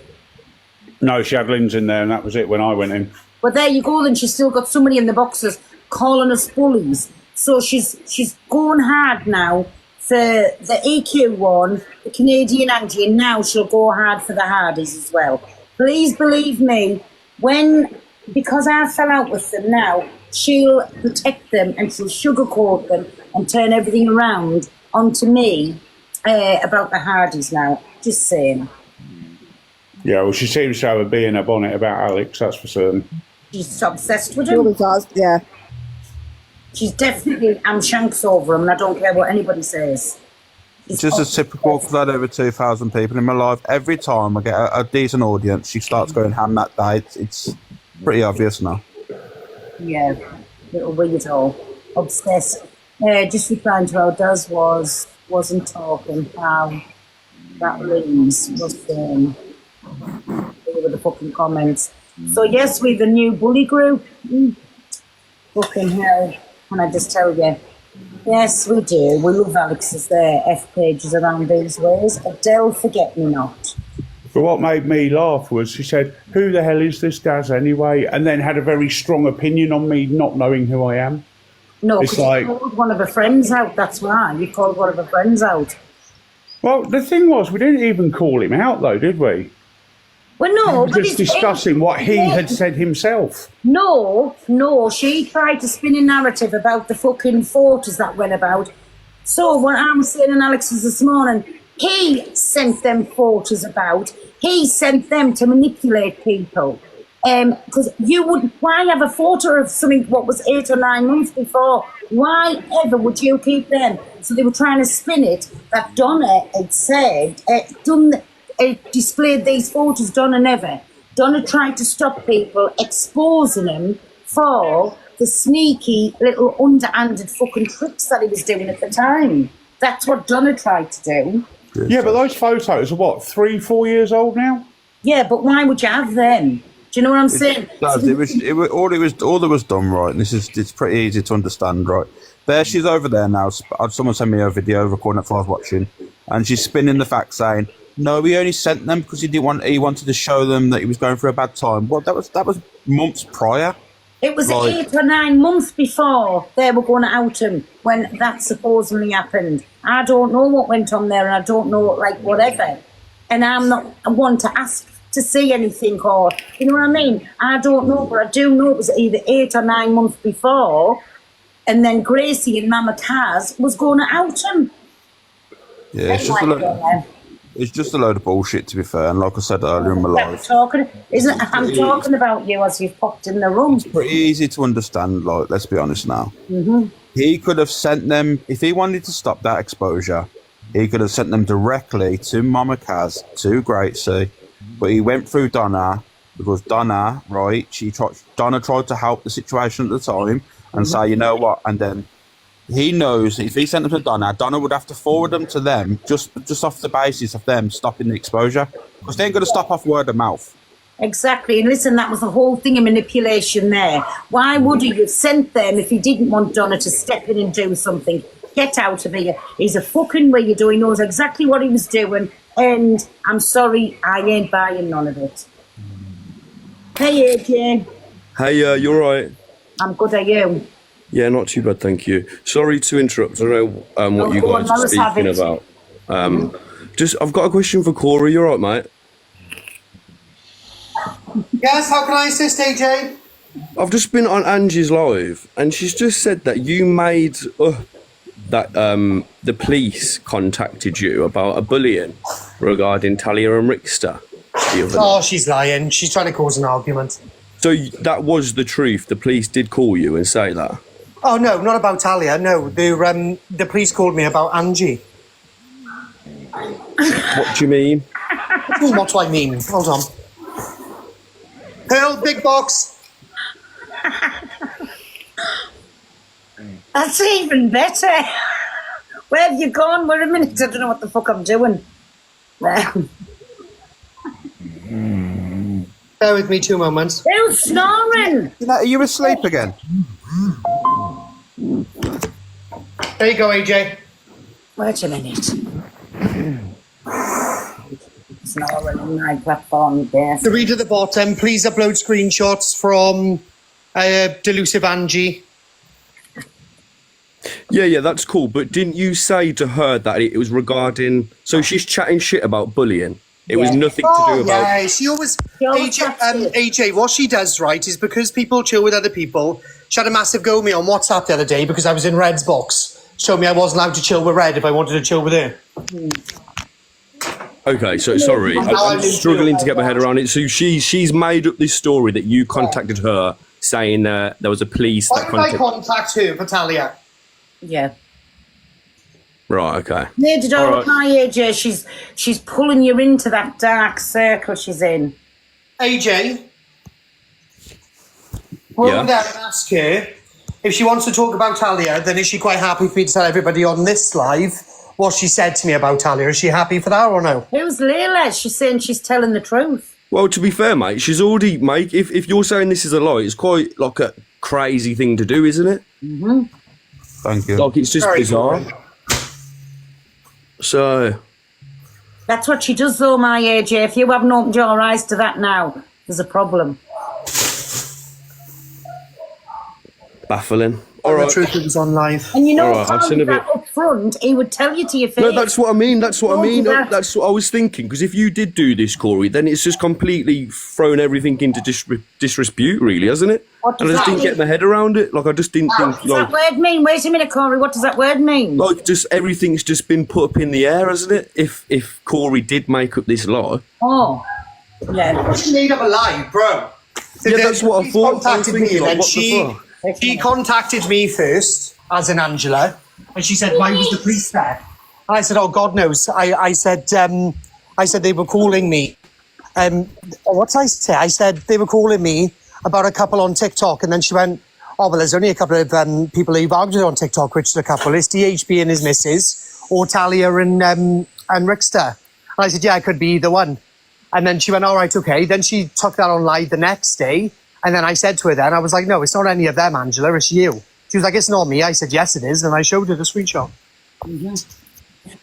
No, she had Lynn's in there, and that was it when I went in. But there you go, then she's still got somebody in the boxes calling us bullies. So she's going hard now for the EQ one, the Canadian Angie, and now she'll go hard for the Hardys as well. Please believe me, because I fell out with them now, she'll protect them and she'll sugarcoat them and turn everything around onto me about the Hardys now. Just saying. Yeah, well, she seems to have a bee in her bonnet about Alex, that's for certain. She's obsessed with She him. always does, yeah. She's definitely, I'm shanks over him, and I don't care what anybody says. It's just a typical, because I had over 2,000 people in my life. Every time I get a decent audience, she starts going ham that day. It's pretty obvious now. Yeah, little weirdo. Obsessed. Just replying to how Daz wasn't talking, how that Reeves was saying. With the fucking comments. So yes, we've a new bully group. Fucking hell, can I just tell you? Yes, we do. We love Alex's F pages around these ways. Adele, forget me not. But what made me laugh was she said, who the hell is this Daz anyway? And then had a very strong opinion on me not knowing who I am. No, because you called one of her friends out, that's why. You called one of her friends out. Well, the thing was, we didn't even call him out though, did we? Well, no. We were just discussing what he had said himself. No, she tried to spin a narrative about the fucking photos that went about. So what I'm saying in Alex's this morning, he sent them photos about. He sent them to manipulate people. Because you wouldn't, why have a photo of something what was 8 or 9 months before? Why ever would you keep them? So they were trying to spin it that Donna had said, displayed these photos, Donna never. Donna tried to stop people exposing him for the sneaky little underhanded fucking tricks that he was doing at the time. That's what Donna tried to do. Yeah, but those photos are what, 3-4 years old now? Yeah, but why would you have them? Do you know what I'm saying? All that was done right, and it's pretty easy to understand, right? There, she's over there now. Someone sent me a video recording that I was watching, and she's spinning the fact saying, no, he only sent them because he wanted to show them that he was going through a bad time. Well, that was months prior. It was 8 or 9 months before they were going to out him when that supposedly happened. I don't know what went on there, and I don't know, whatever. And I'm not one to ask to see anything, or, you know what I mean? I don't know, but I do know it was either 8 or 9 months before, and then Gracie and Mama Kaz was going to out him. Yeah, it's just a load of bullshit, to be fair. And like I said earlier in my life, I'm talking about you as you've popped in the room. It's pretty easy to understand. Let's be honest now. Mm-hmm. He could have sent them if he wanted to stop that exposure. He could have sent them directly to Mama Kaz, to Gracie, but he went through Donna because Donna, right? Donna tried to help the situation at the time and say, you know what, and then. He knows if he sent them to Donna would have to forward them to them just off the basis of them stopping the exposure. Because they ain't going to stop off word of mouth. Exactly. And listen, that was the whole thing of manipulation there. Why would he have sent them if he didn't want Donna to step in and do something? Get out of here. He's a fucking weirdo. He knows exactly what he was doing. And I'm sorry, I ain't buying none of it. Hey, AJ. Hey, you're right. I'm good, are you? Yeah, not too bad, thank you. Sorry to interrupt. I don't know what you guys are speaking about. I've got a question for Corey. You're right, mate. Yes, how can I assist, AJ? I've just been on Angie's live, and she's just said that you made that the police contacted you about a bullying regarding Talia and Rickster. Oh, she's lying. She's trying to cause an argument. So that was the truth. The police did call you and say that. Oh no, not about Talia. No, the police called me about Angie. What do you mean? What do I mean? Hold on. Pearl, big box. That's even better. Where have you gone? Wait a minute. I don't know what the fuck I'm doing. Bear with me 2 moments. Who's snoring? Are you asleep again? There you go, AJ. Wait a minute. Snoring on my platform, yes. The read at the bottom, please upload screenshots from Delusive Angie. Yeah, that's cool. But didn't you say to her that it was regarding... So she's chatting shit about bullying. It was nothing to do about... Yeah, she always AJ, what she does, right, is because people chill with other people. She had a massive go at me on WhatsApp the other day because I was in Red's box. Showed me I wasn't allowed to chill with Red if I wanted to chill with her. Okay, so sorry. I'm struggling to get my head around it. So she's made up this story that you contacted her saying there was a police that Why did I contact her for Talia? Yeah. Right, okay. Needed all right. My AJ, she's pulling you into that dark circle she's in. AJ, go over there and ask her if she wants to talk about Talia, then is she quite happy for me to tell everybody on this live what she said to me about Talia? Is she happy for that or no? Who's Leila? She's saying she's telling the truth. Well, to be fair, mate, she's already, mate, if you're saying this is a lie, it's quite like a crazy thing to do, isn't it? Mm-hmm. Thank you. Like, it's just bizarre. So... That's what she does though, my AJ. If you haven't opened your eyes to that now, there's a problem. Baffling. The truth is on live. And you know, I've seen a bit up front, he would tell you to your face. No, that's what I mean. That's what I was thinking. Because if you did do this, Corey, then it's just completely thrown everything into disrepute, really, hasn't it? What does and I just that didn't get my head around it. Like, I just didn't think... What does that word mean? Wait a minute, Corey. What does that word mean? Like, just everything's just been put up in the air, hasn't it? If Corey did make up this lie. Oh. Yeah. She made up a lie, bro. Yeah, that's what I thought. Contacted me, and she contacted me first, as in Angela, and she said, "Why was the police there?" And I said, "Oh, God knows." I said they were calling me. What did I say? I said they were calling me about a couple on TikTok, and then she went, "Oh, well, there's only a couple of people who've argued on TikTok, which is a couple. It's DHB and his missus, or Talia and Rickster." And I said, "Yeah, it could be either one." And then she went, "All right, okay." Then she took that on live the next day. And then I said to her then, I was like, "No, it's not any of them, Angela, it's you." She was like, "It's not me." I said, "Yes, it is." And I showed her the screenshot. Mm-hmm.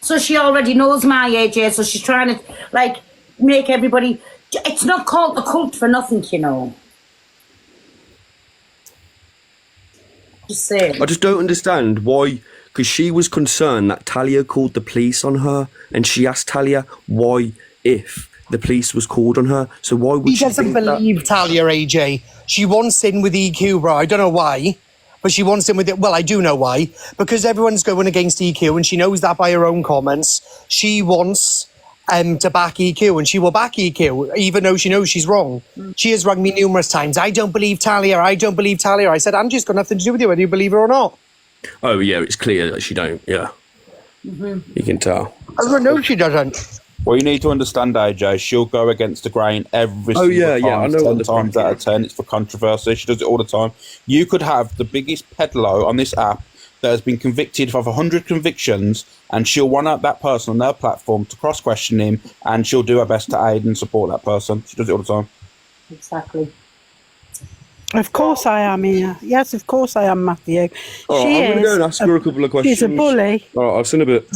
So she already knows my AJ, so she's trying to, like, make everybody... It's not called the cult for nothing, you know. Just saying. I just don't understand why... Because she was concerned that Talia called the police on her, and she asked Talia why, if the police was called on her. So why would she doesn't believe Talia, AJ. She wants in with EQ, bro. I don't know why, but she wants in with it. Well, I do know why. Because everyone's going against EQ, and she knows that by her own comments. She wants to back EQ, and she will back EQ, even though she knows she's wrong. She has rung me numerous times. "I don't believe Talia. I don't believe Talia." I said, "Angie's got nothing to do with you, whether you believe her or not." Oh, yeah, it's clear that she don't, yeah. Mm-hmm. You can tell. I know she doesn't. Well, you need to understand, AJ, she'll go against the grain every single time. I know. 10 times out of 10, it's for controversy. She does it all the time. You could have the biggest peddler on this app that has been convicted of 100 convictions, and she'll want out that person on their platform to cross-question him, and she'll do her best to aid and support that person. She does it all the time. Exactly. Of course I am here. Yes, of course I am, Matthew. Oh, I'm going to go and ask her a couple of questions. She's a bully. All right, I've seen a bit.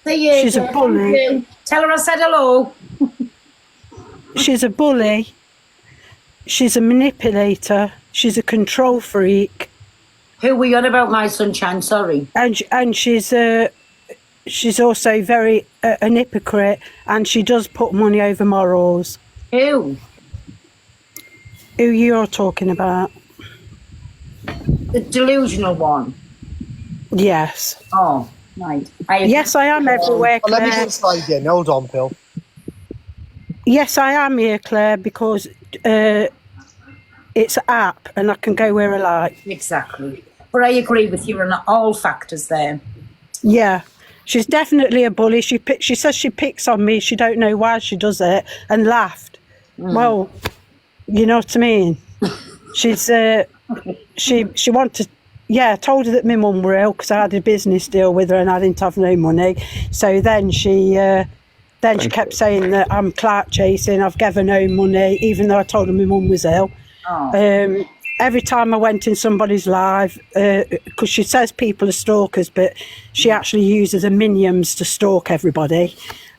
See you. She's a bully. Tell her I said hello. She's a bully. She's a manipulator. She's a control freak. Who were you on about, my sunshine? Sorry. And she's also very an hypocrite, and she does put money over morals. Who? Who you're talking about? The delusional one. Yes. Oh, right. Yes, I am everywhere, Well, let me Claire. just slide in. Hold on, Bill. Yes, I am here, Claire, because it's an app and I can go where I like. Exactly. But I agree with you on all factors there. Yeah. She's definitely a bully. She says she picks on me. She don't know why she does it, and laughed. Well, you know what I mean? She's she wanted. Yeah, I told her that my mum were ill because I had a business deal with her and I didn't have no money. So then she kept saying that I'm clout chasing. I've given her no money, even though I told her my mum was ill. Oh. Every time I went in somebody's live, because she says people are stalkers, but she actually uses her minions to stalk everybody.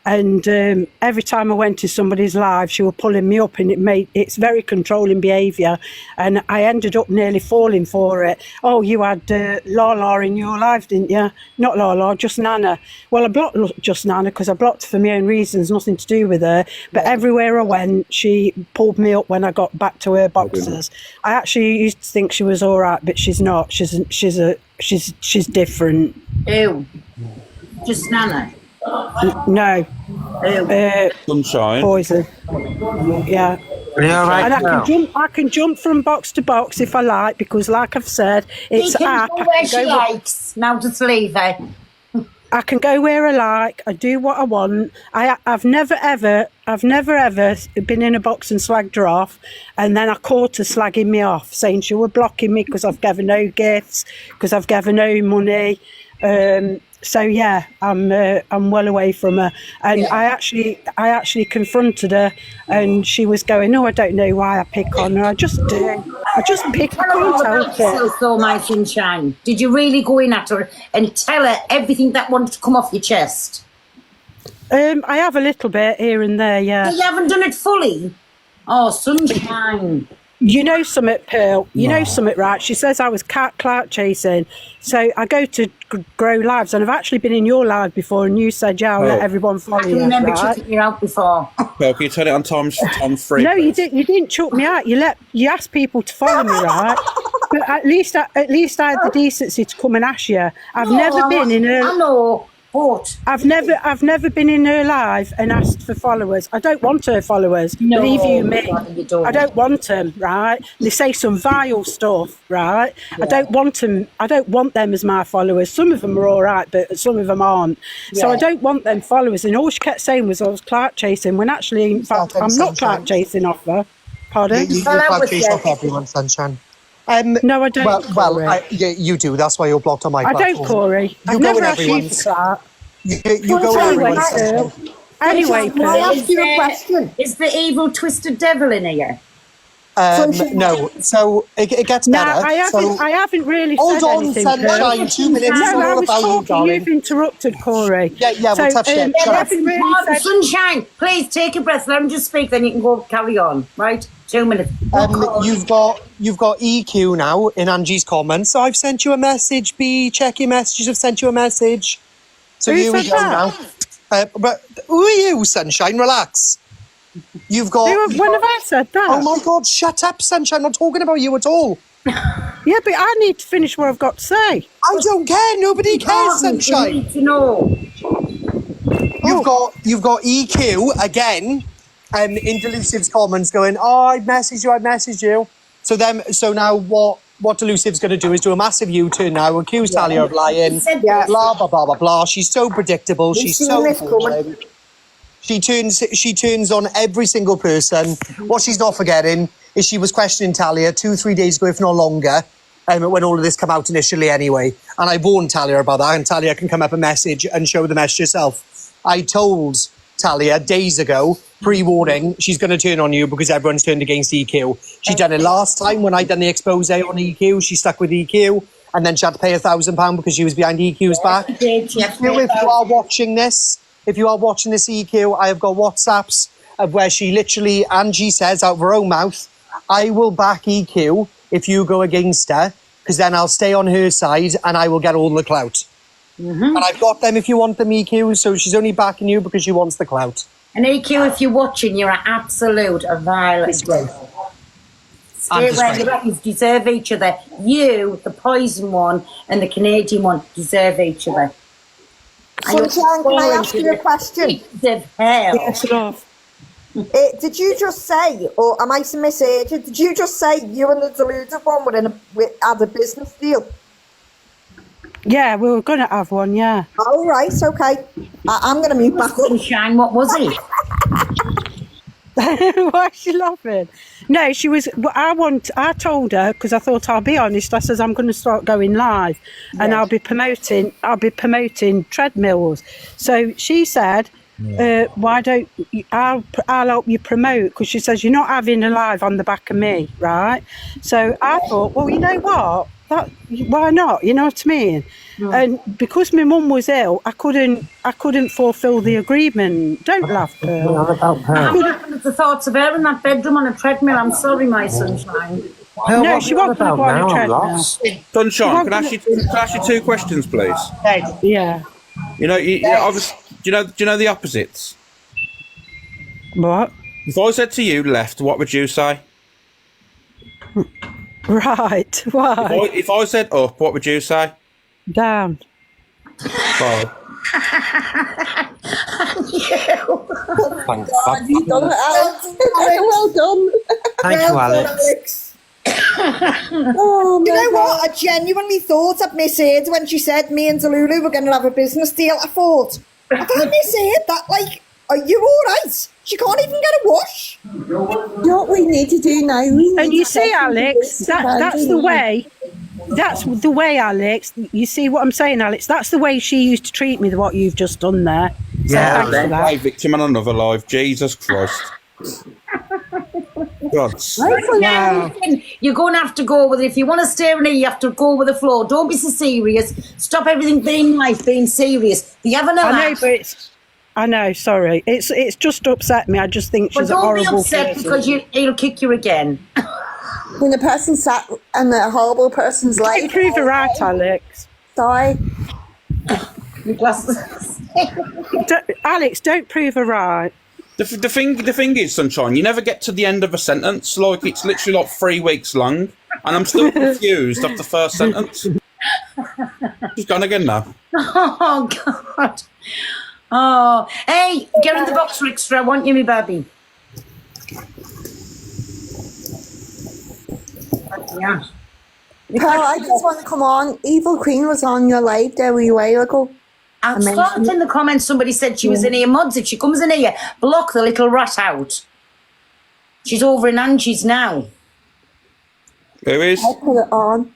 And every time I went to somebody's live, she was pulling me up, and it's very controlling behaviour. And I ended up nearly falling for it. Oh, you had Lala in your live, didn't you? Not Lala, just Nana. Well, I blocked just Nana because I blocked her for my own reasons, nothing to do with her. But everywhere I went, she pulled me up when I got back to her boxes. I actually used to think she was all right, but she's not. She's different. Ew. Just Nana. No. Sunshine. Poison. Yeah. Yeah, right. And I can jump from box to box if I like, because like I've said, it's She can app. go where she likes. Now just leave her. I can go where I like. I do what I want. I've never ever been in a box and slagged her off, and then I caught her slagging me off, saying she were blocking me because I've given no gifts, because I've given no money. So yeah, I'm well away from her, and I actually confronted her, and she was going, "Oh, I don't know why I pick on her. I just do. I just pick. I can't help it." So, my sunshine, did you really go in at her and tell her everything that wanted to come off your chest? I have a little bit here and there, yeah. You haven't done it fully. Oh, sunshine. You know something, Pearl? You know something, right? She says I was clout chasing. So I go to Grow Lives, and I've actually been in your live before, and you said, yeah, I'll let everyone follow you. I remember right? chucking you out before. Well, can you turn it on times 3? No, you didn't chuck me out. You asked people to follow me, right? But at least I had the decency to come and ask you. I've never been in her. I know. But I've never been in her live and asked for followers. I don't want her followers. No, believe you me. you don't. I don't want them, right? They say some vile stuff, right? Yeah. I don't want them. I don't want them as my followers. Some of them are all right, but some of them aren't. So Yeah. I don't want them followers. And all she kept saying was I was clout chasing, when actually, in fact, I'm not clout chasing off her. Pardon? You can't chase off everyone, sunshine. No, I don't. Well, you do. That's why you're blocked on my I platform. don't, Corey. I've You go never in asked you everyone's. for that. You go in everyone's. Pearl. Anyway, Can I ask you a Pearl. question? Is the evil twisted devil in here? No, so it gets No, better. I haven't really Hold said on, anything. sunshine. Pearl. 2 minutes. No, It's I all was about you, talking. darling. You've interrupted, Corey. Yeah, we'll touch that. I Shut up. haven't really said. Sunshine, please take a breath. Let him just speak, then you can go carry on. Right? 2 minutes. You've got EQ now in Angie's comments. So I've sent you a message. B, check your messages. I've sent you a message. So Who here we said go that? now. But who are you, sunshine? Relax. You've got. When have I said that? Oh my God! Shut up, sunshine. I'm not talking about you at all. Yeah, but I need to finish what I've got to say. I don't care. Nobody cares, sunshine. You need to know. You've got EQ again, in Delusive's comments going, "Oh, I messaged you." So now what Delusive's going to do is do a massive U-turn now, accuse Talia of lying, blah blah blah blah blah. She's so predictable. She's so boring. She turns on every single person. What she's not forgetting is she was questioning Talia 2-3 days ago, if not longer, when all of this came out initially anyway. And I warned Talia about that, and Talia can come up a message and show the message herself. I told Talia, days ago, pre-warning, she's going to turn on you because everyone's turned against EQ. She done it last time when I done the expose on EQ. She stuck with EQ, and then she had to pay £1,000 because she was behind EQ's back. If you are watching this, EQ, I have got WhatsApps of where she literally, Angie says out of her own mouth, I will back EQ if you go against her, because then I'll stay on her side and I will get all the clout. And I've got them if you want them, EQ, so she's only backing you because she wants the clout. And EQ, if you're watching, you're an absolute vile disgrace. Stay where you're at. You deserve each other. You, the poison one, and the Canadian one deserve each other. Sunshine, can I ask you a question? Yes, love. Did you just say, or am I misheard? Did you just say you and the deluded one had a business deal? Yeah, we were going to have one, yeah. Oh, right, okay. I'm going to mute back up. Sunshine, what was it? Why is she laughing? No, she was. I told her because I thought I'll be honest. I says I'm going to start going live, and I'll be promoting treadmills. So she said, "Why don't I'll help you promote?" Because she says you're not having a live on the back of me, right? So I thought, well, you know what? Why not? You know what I mean? And because my mum was ill, I couldn't fulfil the agreement. Don't laugh, Pearl. The thoughts of her in that bedroom on a treadmill. I'm sorry, my sunshine. No, she won't go on a treadmill. Sunshine, can I ask you two questions, please? Yeah. You know, obviously, do you know the opposites? What? If I said to you left, what would you say? Right. Why? If I said up, what would you say? Down. Five. Thank God, you've done it, Alex. Well done. Thank you, Alex. Oh, you know what? I genuinely thought I'd misheard when she said me and Delulu were going to have a business deal. I thought, I misheard that. Like, are you all right? She can't even get a wash. What we need to do now. And you see, Alex, that's the way. That's the way, Alex. You see what I'm saying, Alex? That's the way she used to treat me, what you've just done there. Yeah, so thanks for that. A victim and another life. Jesus Christ. God. Wow. You're going to have to go with it. If you want to stay in here, you have to go with the flow. Don't be so serious. Stop everything being life, being serious. The having a laugh. I know, sorry. It's just upset me. I just think she's a horrible don't be upset person. because he'll kick you again. When the person sat and the horrible person's life. Don't prove her right, Alex. Sorry. Your glasses. Alex, don't prove her right. The thing is, Sunshine, you never get to the end of a sentence. Like, it's literally like 3 weeks long. And I'm still confused after the first sentence. She's gone again now. Oh, God. Oh, hey, get in the box, Rickster. I want you, me baby. Yeah. Pearl, I just want to come on. Evil Queen was on your live there a while ago. I saw it in the comments. Somebody said she was in here. Mods, if she comes in here, block the little rat out. She's over in Angie's now. Who is? I'll put it on.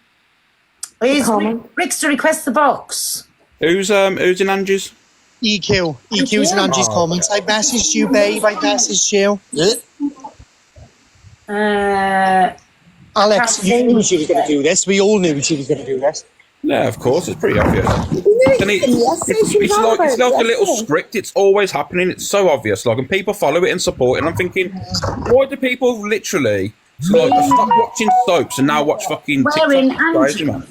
Rick's to request the box. Who's in Angie's? EQ's in Angie's comments. I messaged you, babe. I messaged you. Alex, you knew she was going to do this. We all knew she was going to do this. Yeah, of course. It's pretty obvious. It's like a little script. It's always happening. It's so obvious. Like, and people follow it and support it. And I'm thinking, why do people literally stop watching soaps and now watch fucking TikTok? Crazy, man.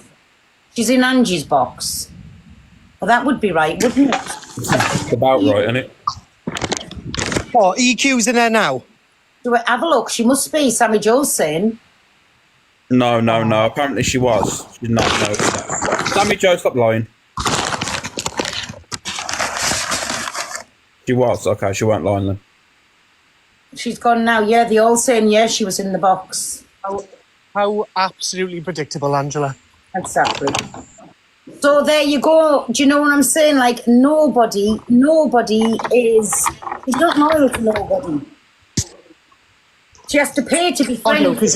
She's in Angie's box. Well, that would be right, wouldn't it? It's about right, isn't it? Oh, EQ's in there now. Do it, have a look. She must be. Sammy Joe's saying. No. Apparently she was. She's not. No. Sammy Joe, stop lying. She was. Okay, she weren't lying then. She's gone now. Yeah, they're all saying, yeah, she was in the box. How absolutely predictable, Angela. Exactly. So there you go. Do you know what I'm saying? Like, nobody is not loyal to nobody. She has to pay to be friends. Oh, no, because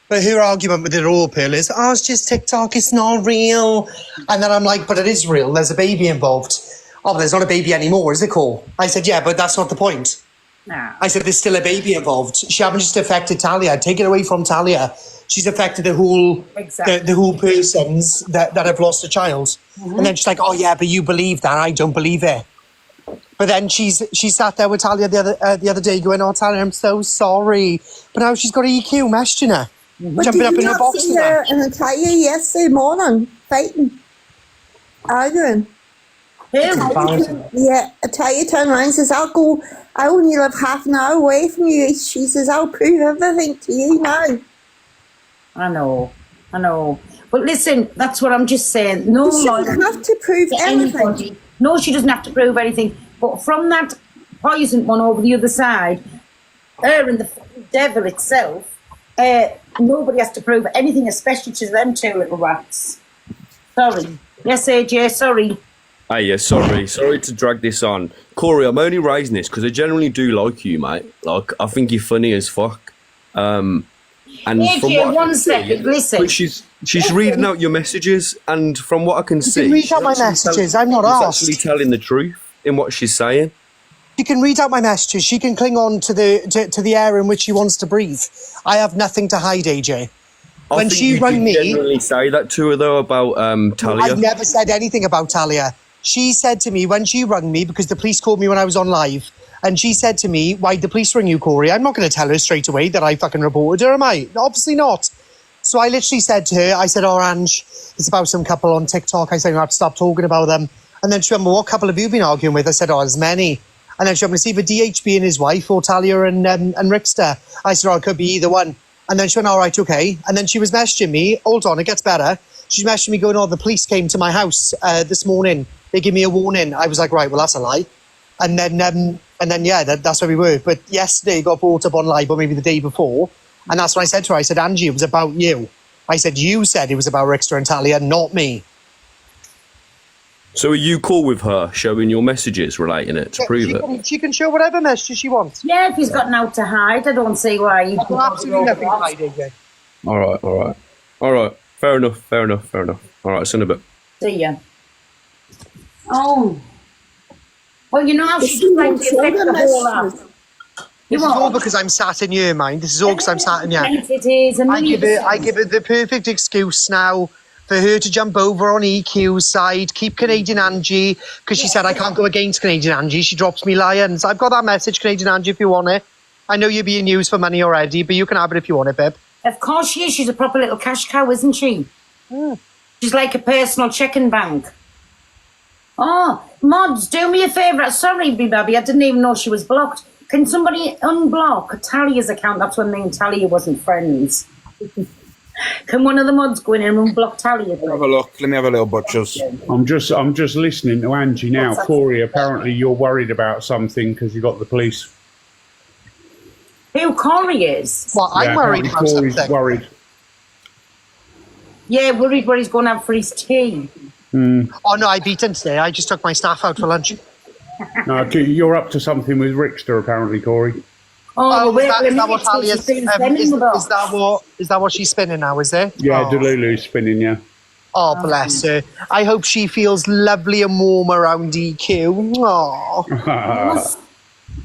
her argument with it all, Pearl, is, oh, it's just TikTok, it's not real. And then I'm like, but it is real. There's a baby involved. oh, but there's not a baby anymore, is it, Cole? I said, yeah, but that's not the point. Nah. I said, there's still a baby involved. She hasn't just affected Talia. Take it away from Talia. She's affected the whole, the whole persons that have lost a child. And then she's like, oh yeah, but you believe that. I don't believe it. But then she sat there with Talia the other day going, oh, Talia, I'm so sorry. But now she's got EQ messaging her. But Jumping did up you in her not box see and her that. in Natalia yesterday morning, fighting, arguing? Yeah, Natalia turned around and says, I only live half an hour away from you. She says, I'll prove everything to you now. I know. But listen, that's what I'm just saying. No, She doesn't have to prove anything. No, she doesn't have to prove anything. But from that poisoned one over the other side, her and the devil itself, nobody has to prove anything, especially to them two little rats. Sorry. Yes, AJ, sorry. Hey, yeah, sorry to drag this on. Corey, I'm only raising this because I generally do like you, mate. Like, I think you're funny as fuck. And AJ, from what I one can second, see, listen. but she's reading out your messages, and from what I can see, read out my messages. I'm not asked. She's actually telling the truth in what she's saying. She can read out my messages. She can cling on to the air in which she wants to breathe. I have nothing to hide, AJ. When she rang me, generally say that to her though about Talia. I've never said anything about Talia. She said to me when she rang me, because the police called me when I was on live, and she said to me, why'd the police ring you, Corey? I'm not going to tell her straight away that I fucking reported her, am I? Obviously not. So I literally said to her, I said, oh, Ange, it's about some couple on TikTok. I said, you have to stop talking about them. And then she went, well, what couple have you been arguing with? I said, oh, there's many. And then she went, see, for DHB and his wife, or Talia and Rickster. I said, oh, it could be either one. And then she went, all right, okay. And then she was messaging me, hold on, it gets better. She's messaging me going, oh, the police came to my house this morning. They gave me a warning. I was like, right, well, that's a lie. And then yeah, that's where we were. But yesterday it got brought up on live, or maybe the day before. And that's what I said to her. I said, Angie, it was about you. I said, you said it was about Rickster and Talia, not me. So are you cool with her showing your messages relating it to prove it? She can show whatever messages she wants. Yeah, if he's got an out to hide, I don't see why he'd I've got absolutely nothing to hide, AJ. All right. Fair enough. All right, send a bit. See ya. Oh. Well, you know how she's trying to affect the whole lot. This is all because I'm sat in your mind. This is all because I'm sat in here. It is. I give her the perfect excuse now for her to jump over on EQ's side, keep Canadian Angie, because she said I can't go against Canadian Angie. She drops me lions. I've got that message, Canadian Angie, if you want it. I know you're being used for money already, but you can have it if you want it, babe. Of course she is. She's a proper little cash cow, isn't she? She's like a personal checking bank. Oh, mods, do me a favour. Sorry, baby, I didn't even know she was blocked. Can somebody unblock Talia's account? That's when me and Talia wasn't friends. Can one of the mods go in and unblock Talia? Have a look. Let me have a little butchers. I'm just listening to Angie now. Corey, apparently you're worried about something because you got the police. Who Corey is? Well, I'm worried about Corey's something. worried. Yeah, worried what he's going out for his tea. Oh, no, I beat him today. I just took my staff out for lunch. No, you're up to something with Rickster, apparently, Corey. Is that what she's spinning now, is it? Yeah, Delulu's spinning, yeah. Oh, bless her. I hope she feels lovely and warm around EQ. Aww.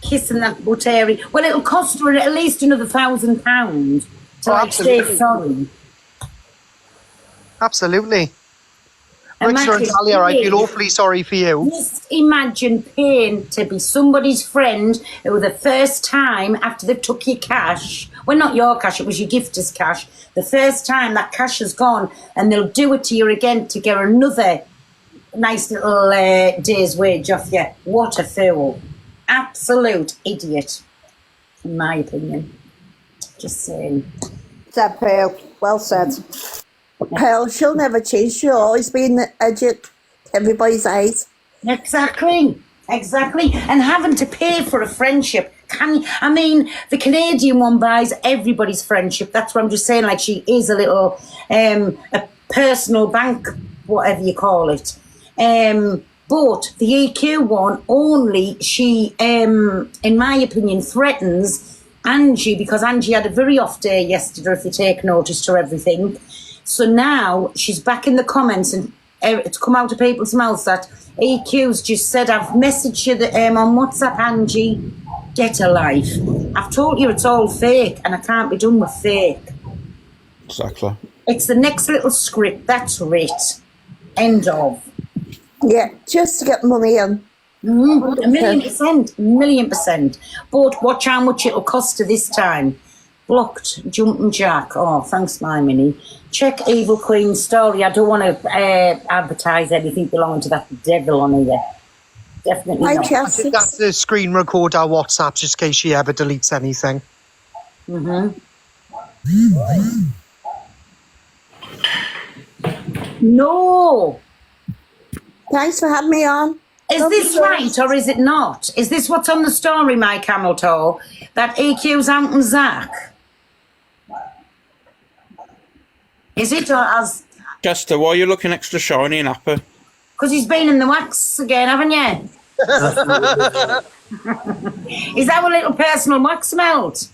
Kissing that butt area. Well, it'll cost her at least another £1,000 to say sorry. Absolutely. Rickster and Talia, I feel awfully sorry for you. Just imagine paying to be somebody's friend who the first time after they've took your cash, well, not your cash, it was your gifter's cash, the first time that cash has gone and they'll do it to you again to get another nice little day's wage off you. What a fool. Absolute idiot, in my opinion. Just saying. Said Pearl. Well said. Pearl, she'll never change. She'll always be in the idiot to everybody's eyes. Exactly. And having to pay for a friendship. I mean, the Canadian one buys everybody's friendship. That's what I'm just saying. Like, she is a little, a personal bank, whatever you call it. But the EQ one only, she, in my opinion, threatens Angie, because Angie had a very off day yesterday, if you take notice to everything. So now she's back in the comments and it's come out of people's mouths that EQ's just said, I've messaged you on WhatsApp, Angie, get a life. I've told you it's all fake and I can't be done with fake. Exactly. It's the next little script, that's it. End of. Yeah, just to get money in. Mm-hmm. 1,000,000%. But watch how much it'll cost her this time. Blocked, jumping jack. Oh, thanks, my mini. Check Evil Queen's story. I don't want to advertise anything belonging to that devil on here. Definitely not. I think that's the screen record our WhatsApp just in case she ever deletes anything. Mm-hmm. No. Thanks for having me on. Is this right or is it not? Is this what's on the story, my camel toe? That EQ's Aunt and Zach? Is it, or as... Chester, why are you looking extra shiny and happy? Because he's been in the wax again, haven't you? Is that what little personal wax smelt?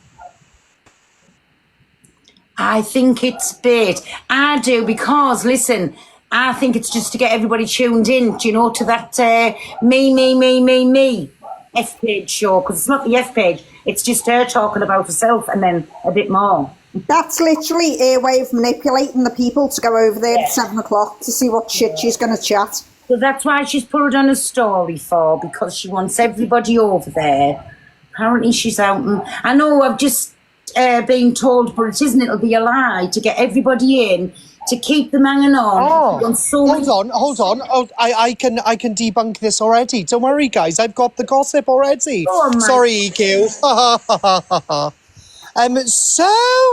I think it's bait. I do, because, listen, I think it's just to get everybody tuned in, do you know, to that me F page show, because it's not the F page, it's just her talking about herself and then a bit more. That's literally Airwave manipulating the people to go over there at 7 o'clock to see what shit she's going to chat. So that's why she's put it on a story for, because she wants everybody over there. Apparently she's out and... I know I've just been told, but it isn't, it'll be a lie, to get everybody in, to keep them hanging on. Hold on. Oh, I can debunk this already. Don't worry, guys. I've got the gossip already. Sorry, EQ. So,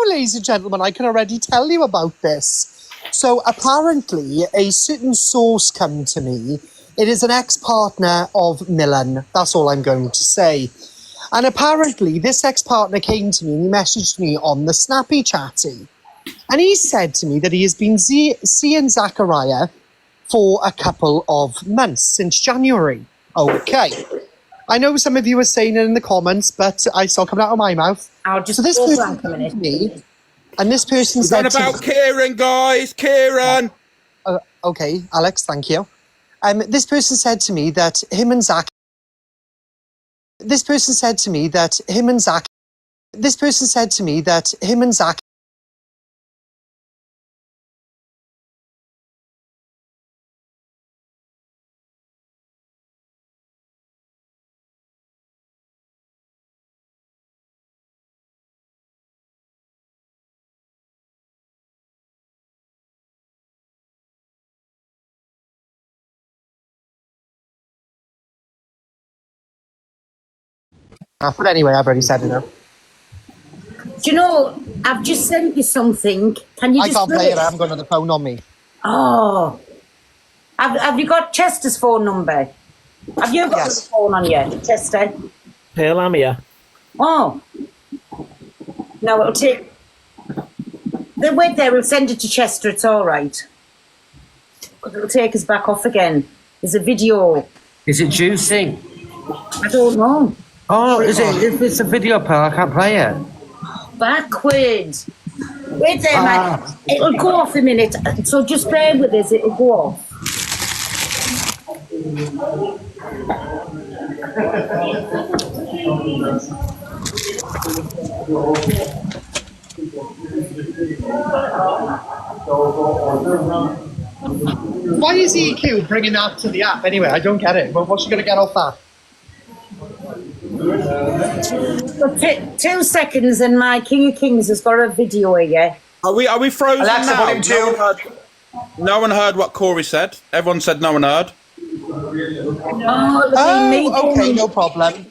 ladies and gentlemen, I can already tell you about this. So, apparently, a certain source come to me. It is an ex-partner of Millen. That's all I'm going to say. And apparently, this ex-partner came to me and he messaged me on the Snappy Chatty. And he said to me that he has been seeing Zachariah for a couple of months, since January. Okay. I know some of you are saying it in the comments, but I saw coming out of my mouth. I'll just so this person came to me, and this person said to me... Kieran, guys! Kieran! Okay, Alex, thank you. This person said to me that him and Zach... This person said to me that him and Zach... This person said to me that him and Zach... But anyway, I've already said it now. Do you know, I've just sent you something. Can you I just can't play it. I haven't got another phone on me. Oh. Have you got Chester's phone number? Have you got the phone on you, Chester? Pearl, I'm here. Oh. No, it'll take... Then wait there, we'll send it to Chester, it's all right. Because it'll take us back off again. There's a video. Is it juicy? I don't know. Oh, is it? If it's a video, Pearl, I can't play it. Backwards. Wait there, man. It'll go off a minute, so just bear with us, it'll go off. Why is EQ bringing that to the app anyway? I don't get it. Well, what's she going to get off that? 2 seconds and my King of Kings has got a video here. Are we frozen Alexa, now? volume 2. No one heard what Corey said. Everyone said no one heard. Okay, no problem.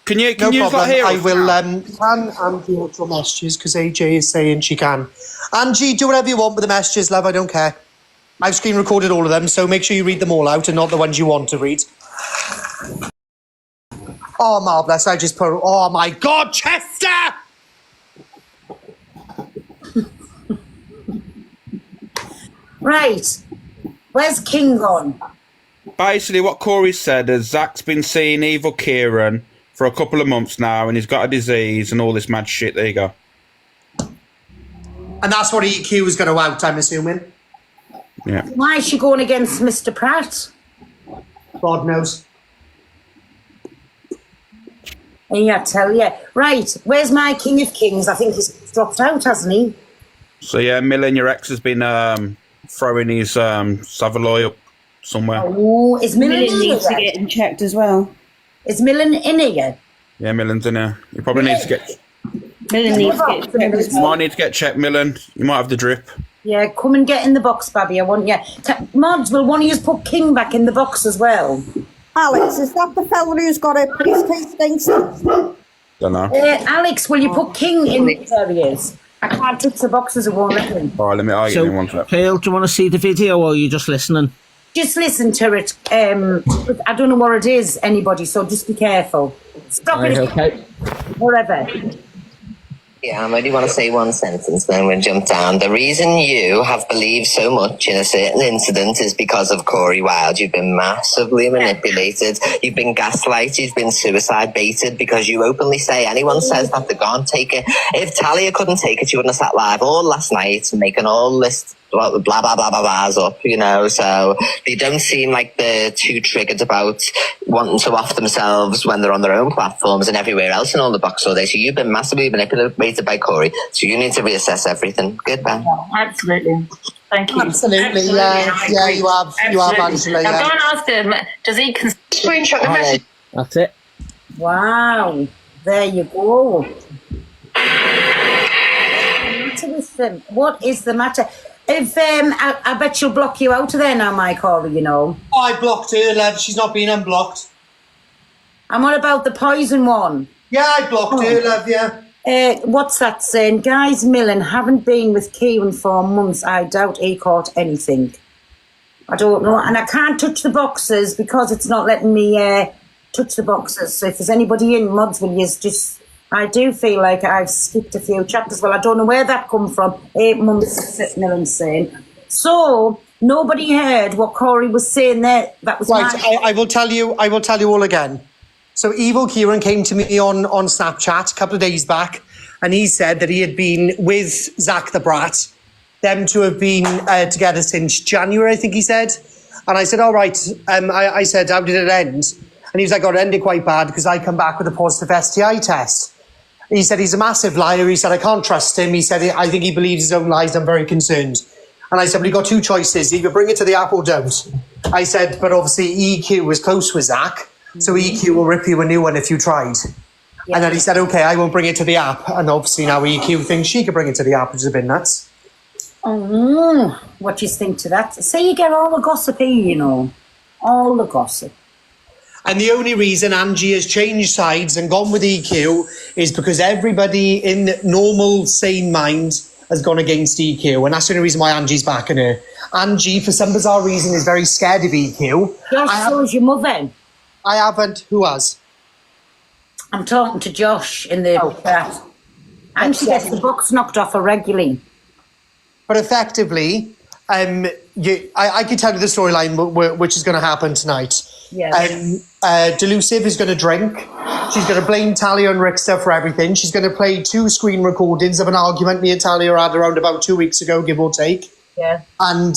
Can you no problem. not hear I us will now? can Angie outro messages because AJ is saying she can. Angie, do whatever you want with the messages, love. I don't care. I've screen recorded all of them, so make sure you read them all out and not the ones you want to read. Oh, marvellous. I just put... Oh, my God, Chester! Right. Where's King gone? Basically, what Corey said is Zach's been seeing Evil Kieran for a couple of months now, and he's got a disease and all this mad shit. There you go. And that's what EQ was going to out, I'm assuming? Yeah. Why is she going against Mr. Pratt? God knows. Yeah, I tell you. Right, where's my King of Kings? I think he's dropped out, hasn't he? So yeah, Millen, your ex has been throwing his Savoy up somewhere. Oh, is Millen in needs to here? get him checked as well. Is Millen in here? Yeah, Millen's in here. You probably need to get. Millen needs to get checked as You well. might need to get checked, Millen. You might have the drip. Yeah, come and get in the box, Babby. I want you. Mods, will one of you put King back in the box as well? Alex, is that the fella who's got a police case against him? Don't know. Alex, will you put King in these areas? I can't touch the boxes, it won't let me. All right, let me argue in one sec. Pale, do you want to see the video or are you just listening? Just listen to it. I don't know what it is, anybody, so just be careful. Stop Right, it. okay. Whatever. Yeah, I only want to say one sentence, then we'll jump down. The reason you have believed so much in a certain incident is because of Corey Wilde. You've been massively manipulated. You've been gaslighted. You've been suicide baited because you openly say anyone says that they can't take it. If Talia couldn't take it, she wouldn't have sat live all last night making all this blah, blah, blah, blah, blahs up, you know. So they don't seem like they're too triggered about wanting to off themselves when they're on their own platforms and everywhere else in all the box all day. So you've been massively manipulated by Corey. So you need to reassess everything. Goodbye. Absolutely. Thank you. Absolutely, yeah, you have, Angela. Now Yeah. go and ask him, does he screenshot the message? That's it. Wow. There you go. What's the matter with them? What is the matter? If I bet she'll block you out of there now, my Corey, you know. I blocked her, lad. She's not been unblocked. I'm on about the poison one. Yeah, I blocked her, love, yeah. What's that saying? Guys, Millen haven't been with Kieran for months. I doubt he caught anything. I don't know. And I can't touch the boxes because it's not letting me touch the boxes. So if there's anybody in, mods, will you just... I do feel like I've skipped a few chapters. Well, I don't know where that come from. 8 months, Millen's saying. So, nobody heard what Corey was saying there. That was right. I will tell you all again. So, Evil Kieran came to me on Snapchat a couple of days back, and he said that he had been with Zach the Brat. Them two have been together since January, I think he said. And I said, all right. I said, how did it end? And he was like, oh, it ended quite bad because I come back with a positive STI test. He said he's a massive liar. He said, I can't trust him. He said, I think he believes his own lies. I'm very concerned. And I said, well, you've got two choices. Either bring it to the app or don't. I said, but obviously EQ was close with Zach. So EQ will rip you a new one if you tried. Yeah. And then he said, okay, I won't bring it to the app. And obviously now EQ thinks she could bring it to the app, which is a bit nuts. Oh, what do you think to that? Say you get all the gossip here, you know. All the gossip. And the only reason Angie has changed sides and gone with EQ is because everybody in normal, sane mind has gone against EQ. And that's the only reason why Angie's backing her. Angie, for some bizarre reason, is very scared of EQ. Josh, so is your mother. I haven't. Who has? I'm talking to Josh in the chat. And she gets the box knocked off her regularly. But effectively, I could tell you the storyline which is going to happen tonight. Yeah. Delusive is going to drink. She's going to blame Talia and Rickster for everything. She's going to play 2 screen recordings of an argument me and Talia had around about 2 weeks ago, give or take. Yeah. And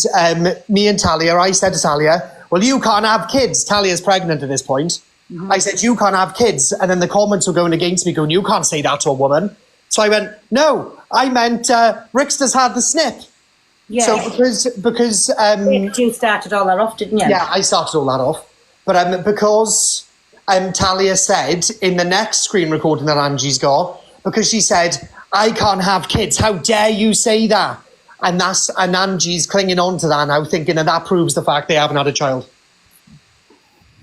me and Talia, I said to Talia, well, you can't have kids. Talia's pregnant at this point. Mm-hmm. I said, you can't have kids. And then the comments were going against me, going, you can't say that to a woman. So I went, no, I meant Rickster's had the snip. Yeah. So because you started all that off, didn't you? Yeah, I started all that off. But because Talia said in the next screen recording that Angie's got, because she said, I can't have kids. How dare you say that? And Angie's clinging on to that now, thinking that proves the fact they haven't had a child.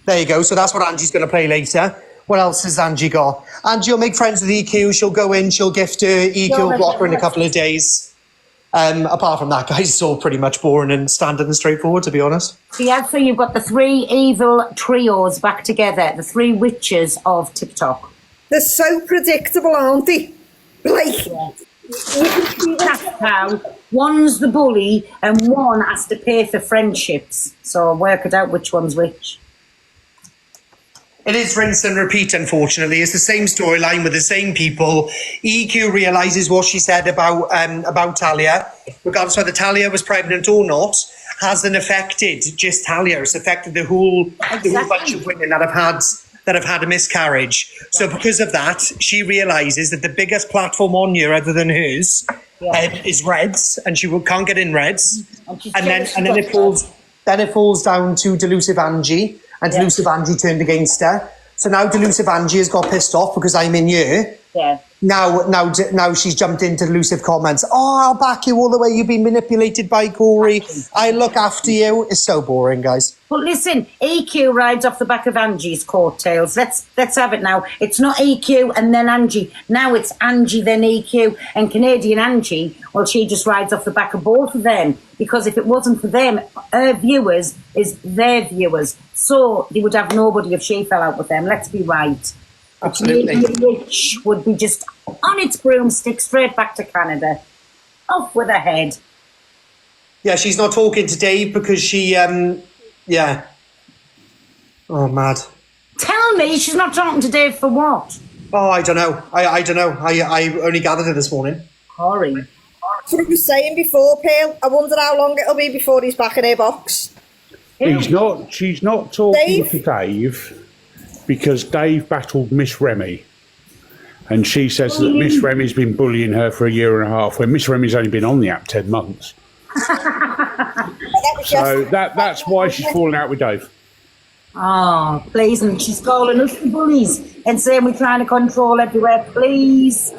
There you go. So that's what Angie's going to play later. What else has Angie got? Angie will make friends with EQ. She'll go in. She'll gift her. EQ will block her in a couple of days. Apart from that, guys, it's all pretty much boring and standard and straightforward, to be honest. So you've got the 3 evil trios back together, the 3 witches of TikTok. They're so predictable, aren't they? Like, that's how one's the bully and one has to pay for friendships. So work it out which one's which. It is rinse and repeat, unfortunately. It's the same storyline with the same people. EQ realises what she said about Talia, regardless whether Talia was pregnant or not. hasn't affected just Talia. It's affected the whole bunch of women that have had a miscarriage. So because of that, she realises that the biggest platform on here, other than hers, is Reds, and she can't get in Reds. And then it falls down to Delusive Angie, and Delusive Angie turned against her. So now Delusive Angie has got pissed off because I'm in here. Yeah. Now she's jumped into delusive comments. Oh, I'll back you all the way. You've been manipulated by Corey. I look after you. It's so boring, guys. But listen, EQ rides off the back of Angie's coattails. Let's have it now. It's not EQ and then Angie. Now it's Angie then EQ and Canadian Angie. Well, she just rides off the back of both of them, because if it wasn't for them, her viewers is their viewers. So they would have nobody if she fell out with them. Let's be right. Absolutely. Which would be just on its broomstick straight back to Canada. Off with her head. Yeah, she's not talking to Dave because she, yeah. Oh, mad. Tell me she's not talking to Dave for what? Oh, I don't know. I don't know. I only gathered it this morning. Corey. That's what I was saying before, Pale. I wonder how long it'll be before he's back in her box. She's not talking to Dave because Dave battled Miss Remy. And she says that Miss Remy's been bullying her for a year and a half, when Miss Remy's only been on the app 10 months. So that's why she's falling out with Dave. Oh, please, and she's calling us the bullies and saying we're trying to control everywhere, please.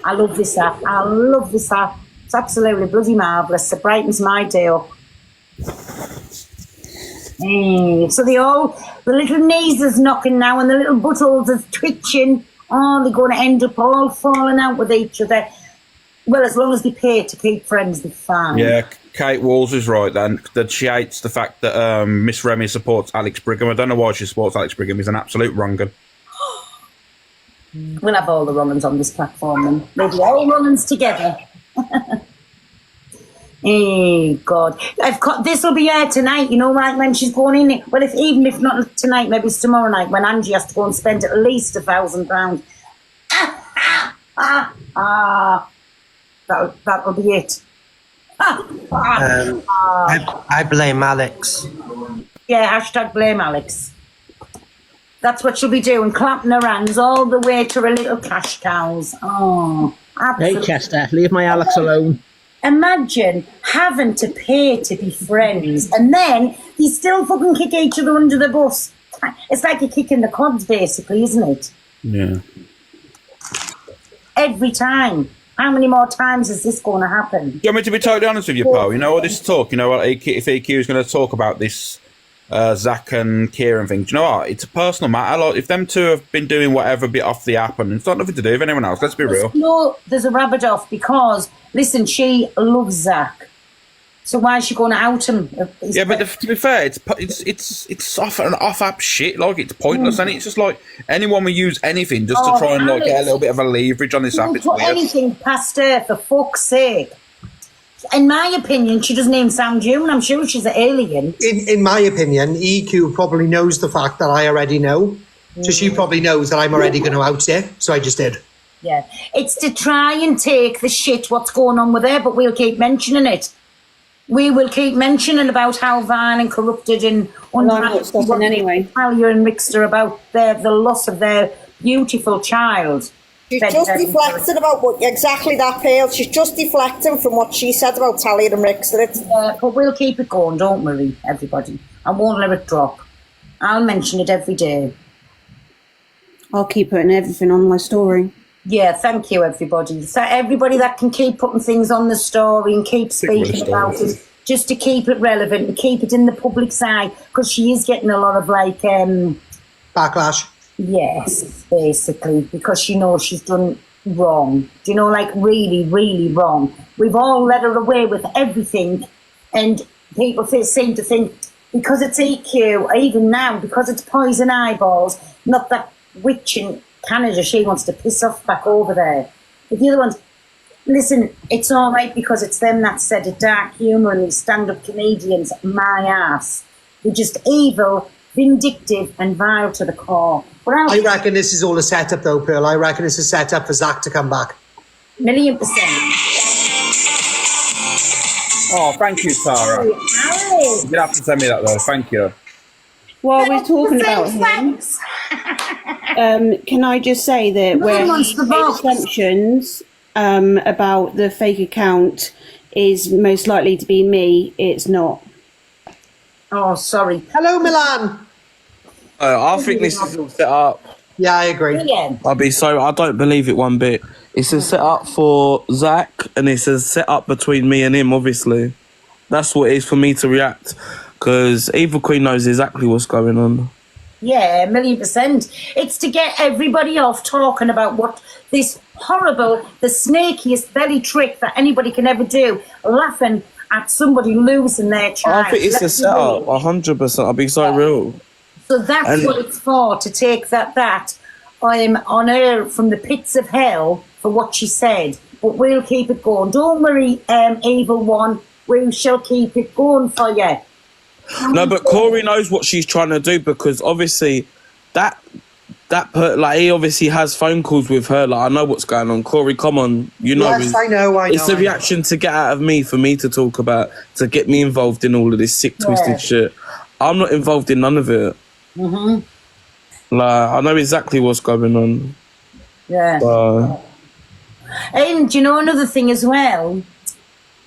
I love this app. I love this app. It's absolutely bloody marvellous. It brightens my day up. So the little knees is knocking now and the little buttholes is twitching. Oh, they're going to end up all falling out with each other. Well, as long as they pay to keep friends, they're fine. Yeah, Kate Walls is right then, that she hates the fact that Miss Remy supports Alex Brigham. I don't know why she supports Alex Brigham. He's an absolute wrong-un. We'll have all the wrong-uns on this platform then. They'll be all wrong-uns together. Oh, God. This will be her tonight, you know, right, when she's going in. Well, even if not tonight, maybe it's tomorrow night, when Angie has to go and spend at least £1,000. That'll be it. I blame Alex. Yeah, hashtag blame Alex. That's what she'll be doing, clapping her hands all the way to her little cash cows. Oh, absolutely. Hey, Chester, leave my Alex alone. Imagine having to pay to be friends, and then you still fucking kick each other under the bus. It's like you're kicking the cobs, basically, isn't it? Yeah. Every time. How many more times is this going to happen? Do you want me to be totally honest with you, Paul? You know all this talk, you know what, if EQ is going to talk about this Zach and Kieran thing, do you know what? It's a personal matter. Like, if them two have been doing whatever bit off the app, and it's got nothing to do with anyone else, let's be real. No, there's a rabbit off because, listen, she loves Zach. So why is she going to out him? Yeah, but to be fair, it's off app shit. Like, it's pointless, and it's just like anyone will use anything just to try and like get a little bit of a leverage on this app. It's put weird. anything past her, for fuck's sake. In my opinion, she doesn't even sound human. I'm sure she's an alien. In my opinion, EQ probably knows the fact that I already know. So she probably knows that I'm already going to out it. So I just did. Yeah. It's to try and take the shit what's going on with her, but we'll keep mentioning it. We will keep mentioning about how vile and corrupted and stopping anyway. Talia and Rickster about the loss of their beautiful child. She's just deflecting about exactly that, Pale. She's just deflecting from what she said about Talia and Rickster. But we'll keep it going, don't worry, everybody. I won't let it drop. I'll mention it every day. I'll keep putting everything on my story. Yeah, thank you, everybody. So everybody that can keep putting things on the story and keep speaking about it, just to keep it relevant and keep it in the public's eye, because she is getting a lot of backlash. Yes, basically, because she knows she's done wrong. Do you know, like really, really wrong. We've all let her away with everything, and people seem to think because it's EQ, even now, because it's Poison Eyeballs, not that witch in Canada, she wants to piss off back over there. But the other ones, listen, it's all right because it's them that said it, dark humour and these stand-up comedians, my ass. They're just evil, vindictive and vile to the core. I reckon this is all a setup though, Pearl. I reckon it's a setup for Zach to come back. 1,000,000%. Oh, thank you, Tara. You have to send me that though. Thank you. While we're talking about him, can I just say that where he made assumptions about the fake account is most likely to be me, it's not. Oh, sorry. Hello, Milan. I think this is all set up. Yeah, I agree. Brilliant. I don't believe it one bit. It's a set up for Zach, and it's a set up between me and him, obviously. That's what it is for me to react, because Evil Queen knows exactly what's going on. Yeah, 1,000,000%. It's to get everybody off talking about what this horrible, the snakiest belly trick that anybody can ever do, laughing at somebody losing their child. I think it's a set up, 100%. I'll be so real. So that's what it's for, to take that I'm on her from the pits of hell for what she said. But we'll keep it going. Don't worry, Evil One. We shall keep it going for you. No, but Corey knows what she's trying to do, because obviously he obviously has phone calls with her. Like, I know what's going on. Corey, come on, you know. Yes, I know. It's a reaction to get out of me, for me to talk about, to get me involved in all of this sick, twisted shit. I'm not involved in none of it. Like, I know exactly what's going on. Yeah. And you know another thing as well?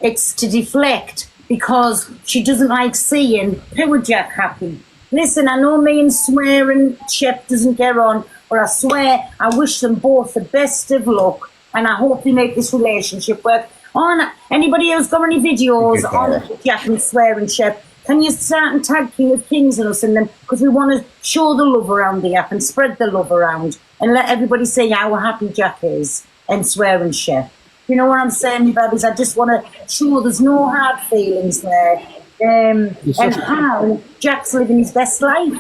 It's to deflect, because she doesn't like seeing Power Jack happy. Listen, I know me and Swear and Shep doesn't get on, but I swear I wish them both the best of luck, and I hope they make this relationship work. On anybody else got any videos on Jack and Swear and Shep? Can you start and tag King of Kings and us in them? Because we want to show the love around the app and spread the love around and let everybody say how happy Jack is and Swear and Shep. You know what I'm saying, me babies? I just want to show there's no hard feelings there. And how Jack's living his best life.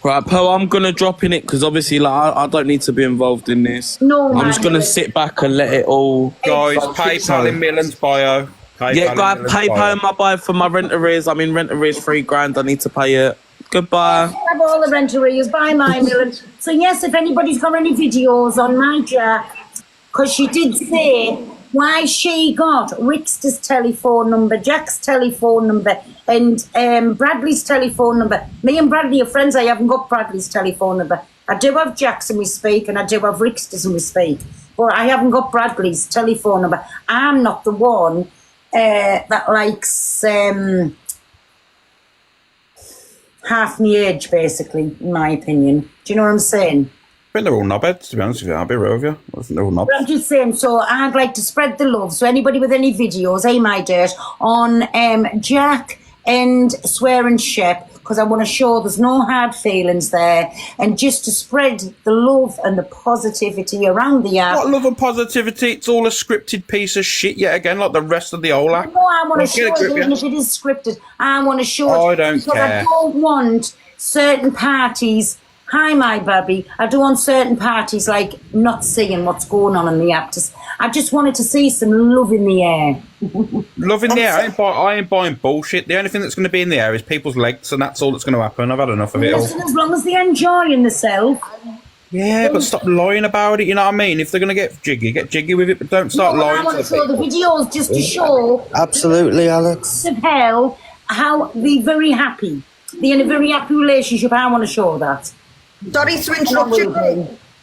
Right, Pearl, I'm going to drop in it, because obviously, like, I don't need to be involved in this. No, I'm just going to sit back and let it all... Guys, PayPal in Millen's bio. Yeah, guys, PayPal in my bio for my rent arrears. I'm in rent arrears, $3,000. I need to pay it. Goodbye. Have all the rent arrears, buy my Millen. So yes, if anybody's got any videos on my Jack, because she did say why she got Rickster's telephone number, Jack's telephone number, and Bradley's telephone number. Me and Bradley are friends. I haven't got Bradley's telephone number. I do have Jack's and we speak, and I do have Rickster's and we speak. But I haven't got Bradley's telephone number. I'm not the one that likes half my age, basically, in my opinion. Do you know what I'm saying? I think they're all knobheads, to be honest with you. I'll be real with you. I think they're all knobheads. But I'm just saying, so I'd like to spread the love. So anybody with any videos, my dirt, on Jack and Swear and Shep, because I want to show there's no hard feelings there, and just to spread the love and the positivity around the app. What love and positivity? It's all a scripted piece of shit yet again, like the rest of the whole app. No, I want to show it, even if it is scripted. I want to show it. I don't care. I don't want certain parties. Hi, my baby. I don't want certain parties like not seeing what's going on in the app. I just wanted to see some love in the air. Love in the air? I ain't buying bullshit. The only thing that's going to be in the air is people's legs, and that's all that's going to happen. I've had enough of it all. Listen, as long as they're enjoying themselves. Yeah, but stop lying about it, you know what I mean? If they're going to get jiggy with it, but don't start lying. I want to show the videos just to show Absolutely, Alex. of hell how they're very happy. They're in a very happy relationship. I want to show that. Sorry to interrupt you.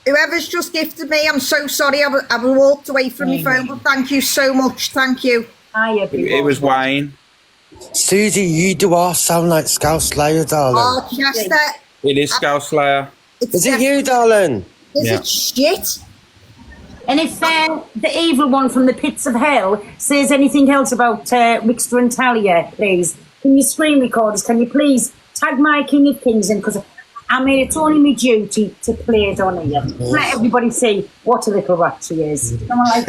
Whoever's just gifted me, I'm so sorry. I walked away from my phone, but thank you so much. Thank you. Hi, everyone. It was Wayne. Susie, you do all sound like Scout Slayer, darling. Oh, Chester. It is Scout Slayer. Is it you, darling? Is it shit? And if the evil one from the pits of hell says anything else about Rickster and Talia, please, can you screen recorders, can you please tag my King of Kings in? Because I mean, it's only my duty to play it on here. Let everybody see what a little rat she is. I've got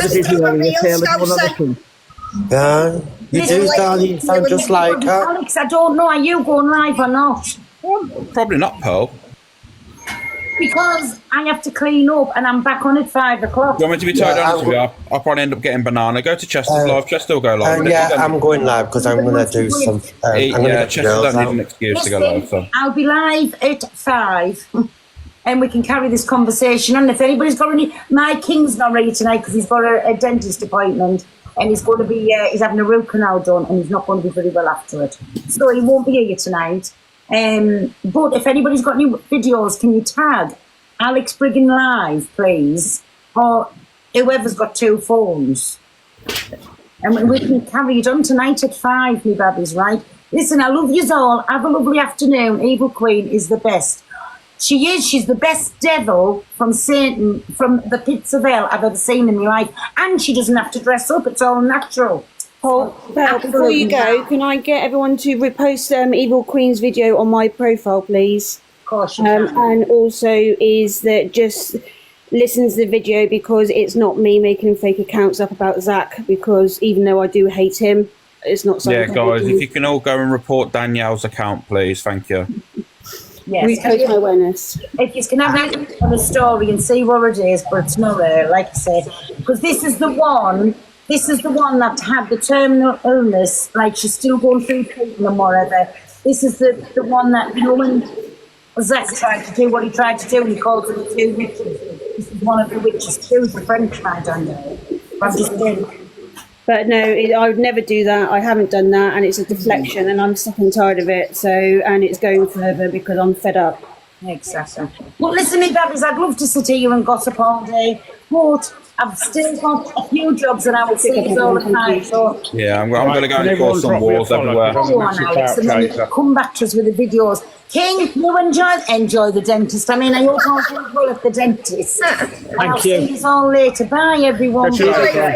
a video of you tailing one of them. Yeah, you do, darling. You sound just like her. Alex, I don't know, are you going live or not? Probably not, Pearl. Because I have to clean up and I'm back on at 5 o'clock. Do you want me to be totally honest with you? I'll probably end up getting banana. Go to Chester's live. Chester will go live. Yeah, I'm going live because I'm going to do some... Chester don't need an excuse to go live. So. I'll be live at 5 and we can carry this conversation on. If anybody's got any... My King's not ready tonight because he's got a dentist appointment. and he's going to be he's having a root canal done, and he's not going to be very well after it. So he won't be here tonight. But if anybody's got any videos, can you tag Alex Brigham Live, please, or whoever's got 2 phones, and we can carry it on tonight at 5, me babbies, right? Listen, I love yous all. Have a lovely afternoon. Evil Queen is the best. She is. She's the best devil from Satan, from the pits of hell I've ever seen in my life. And she doesn't have to dress up. It's all natural. Paul, before you go, can I get everyone to repost Evil Queen's video on my profile, please? Of course you can. And also is that just listen to the video, because it's not me making fake accounts up about Zach, because even though I do hate him, it's not something. Yeah, guys, if you can all go and report Danielle's account, please. Thank you. Yes. Repost my awareness. If you can have a look at the story and see what it is, but it's not there, like I said, because this is the one that had the terminal illness, like she's still going through treatment and whatever. This is the one that, you know, when Zach tried to do what he tried to do, and he called them the 2 witches. This is one of the witches too, the French man down there. I'm just kidding. But no, I would never do that. I haven't done that, and it's a deflection, and I'm sick and tired of it. So, and it's going further because I'm fed up. Exactly. Well, listen, me babbies, I'd love to sit here and gossip all day, but I've still got a few jobs and I will see you all the time. So Yeah, I'm going to go and cause some wars everywhere. go on, Alex, and then come back to us with the videos. King, you enjoy the dentist. I mean, I hope all goes well at the dentist. I'll you. see you all later. Bye, everyone. See you later.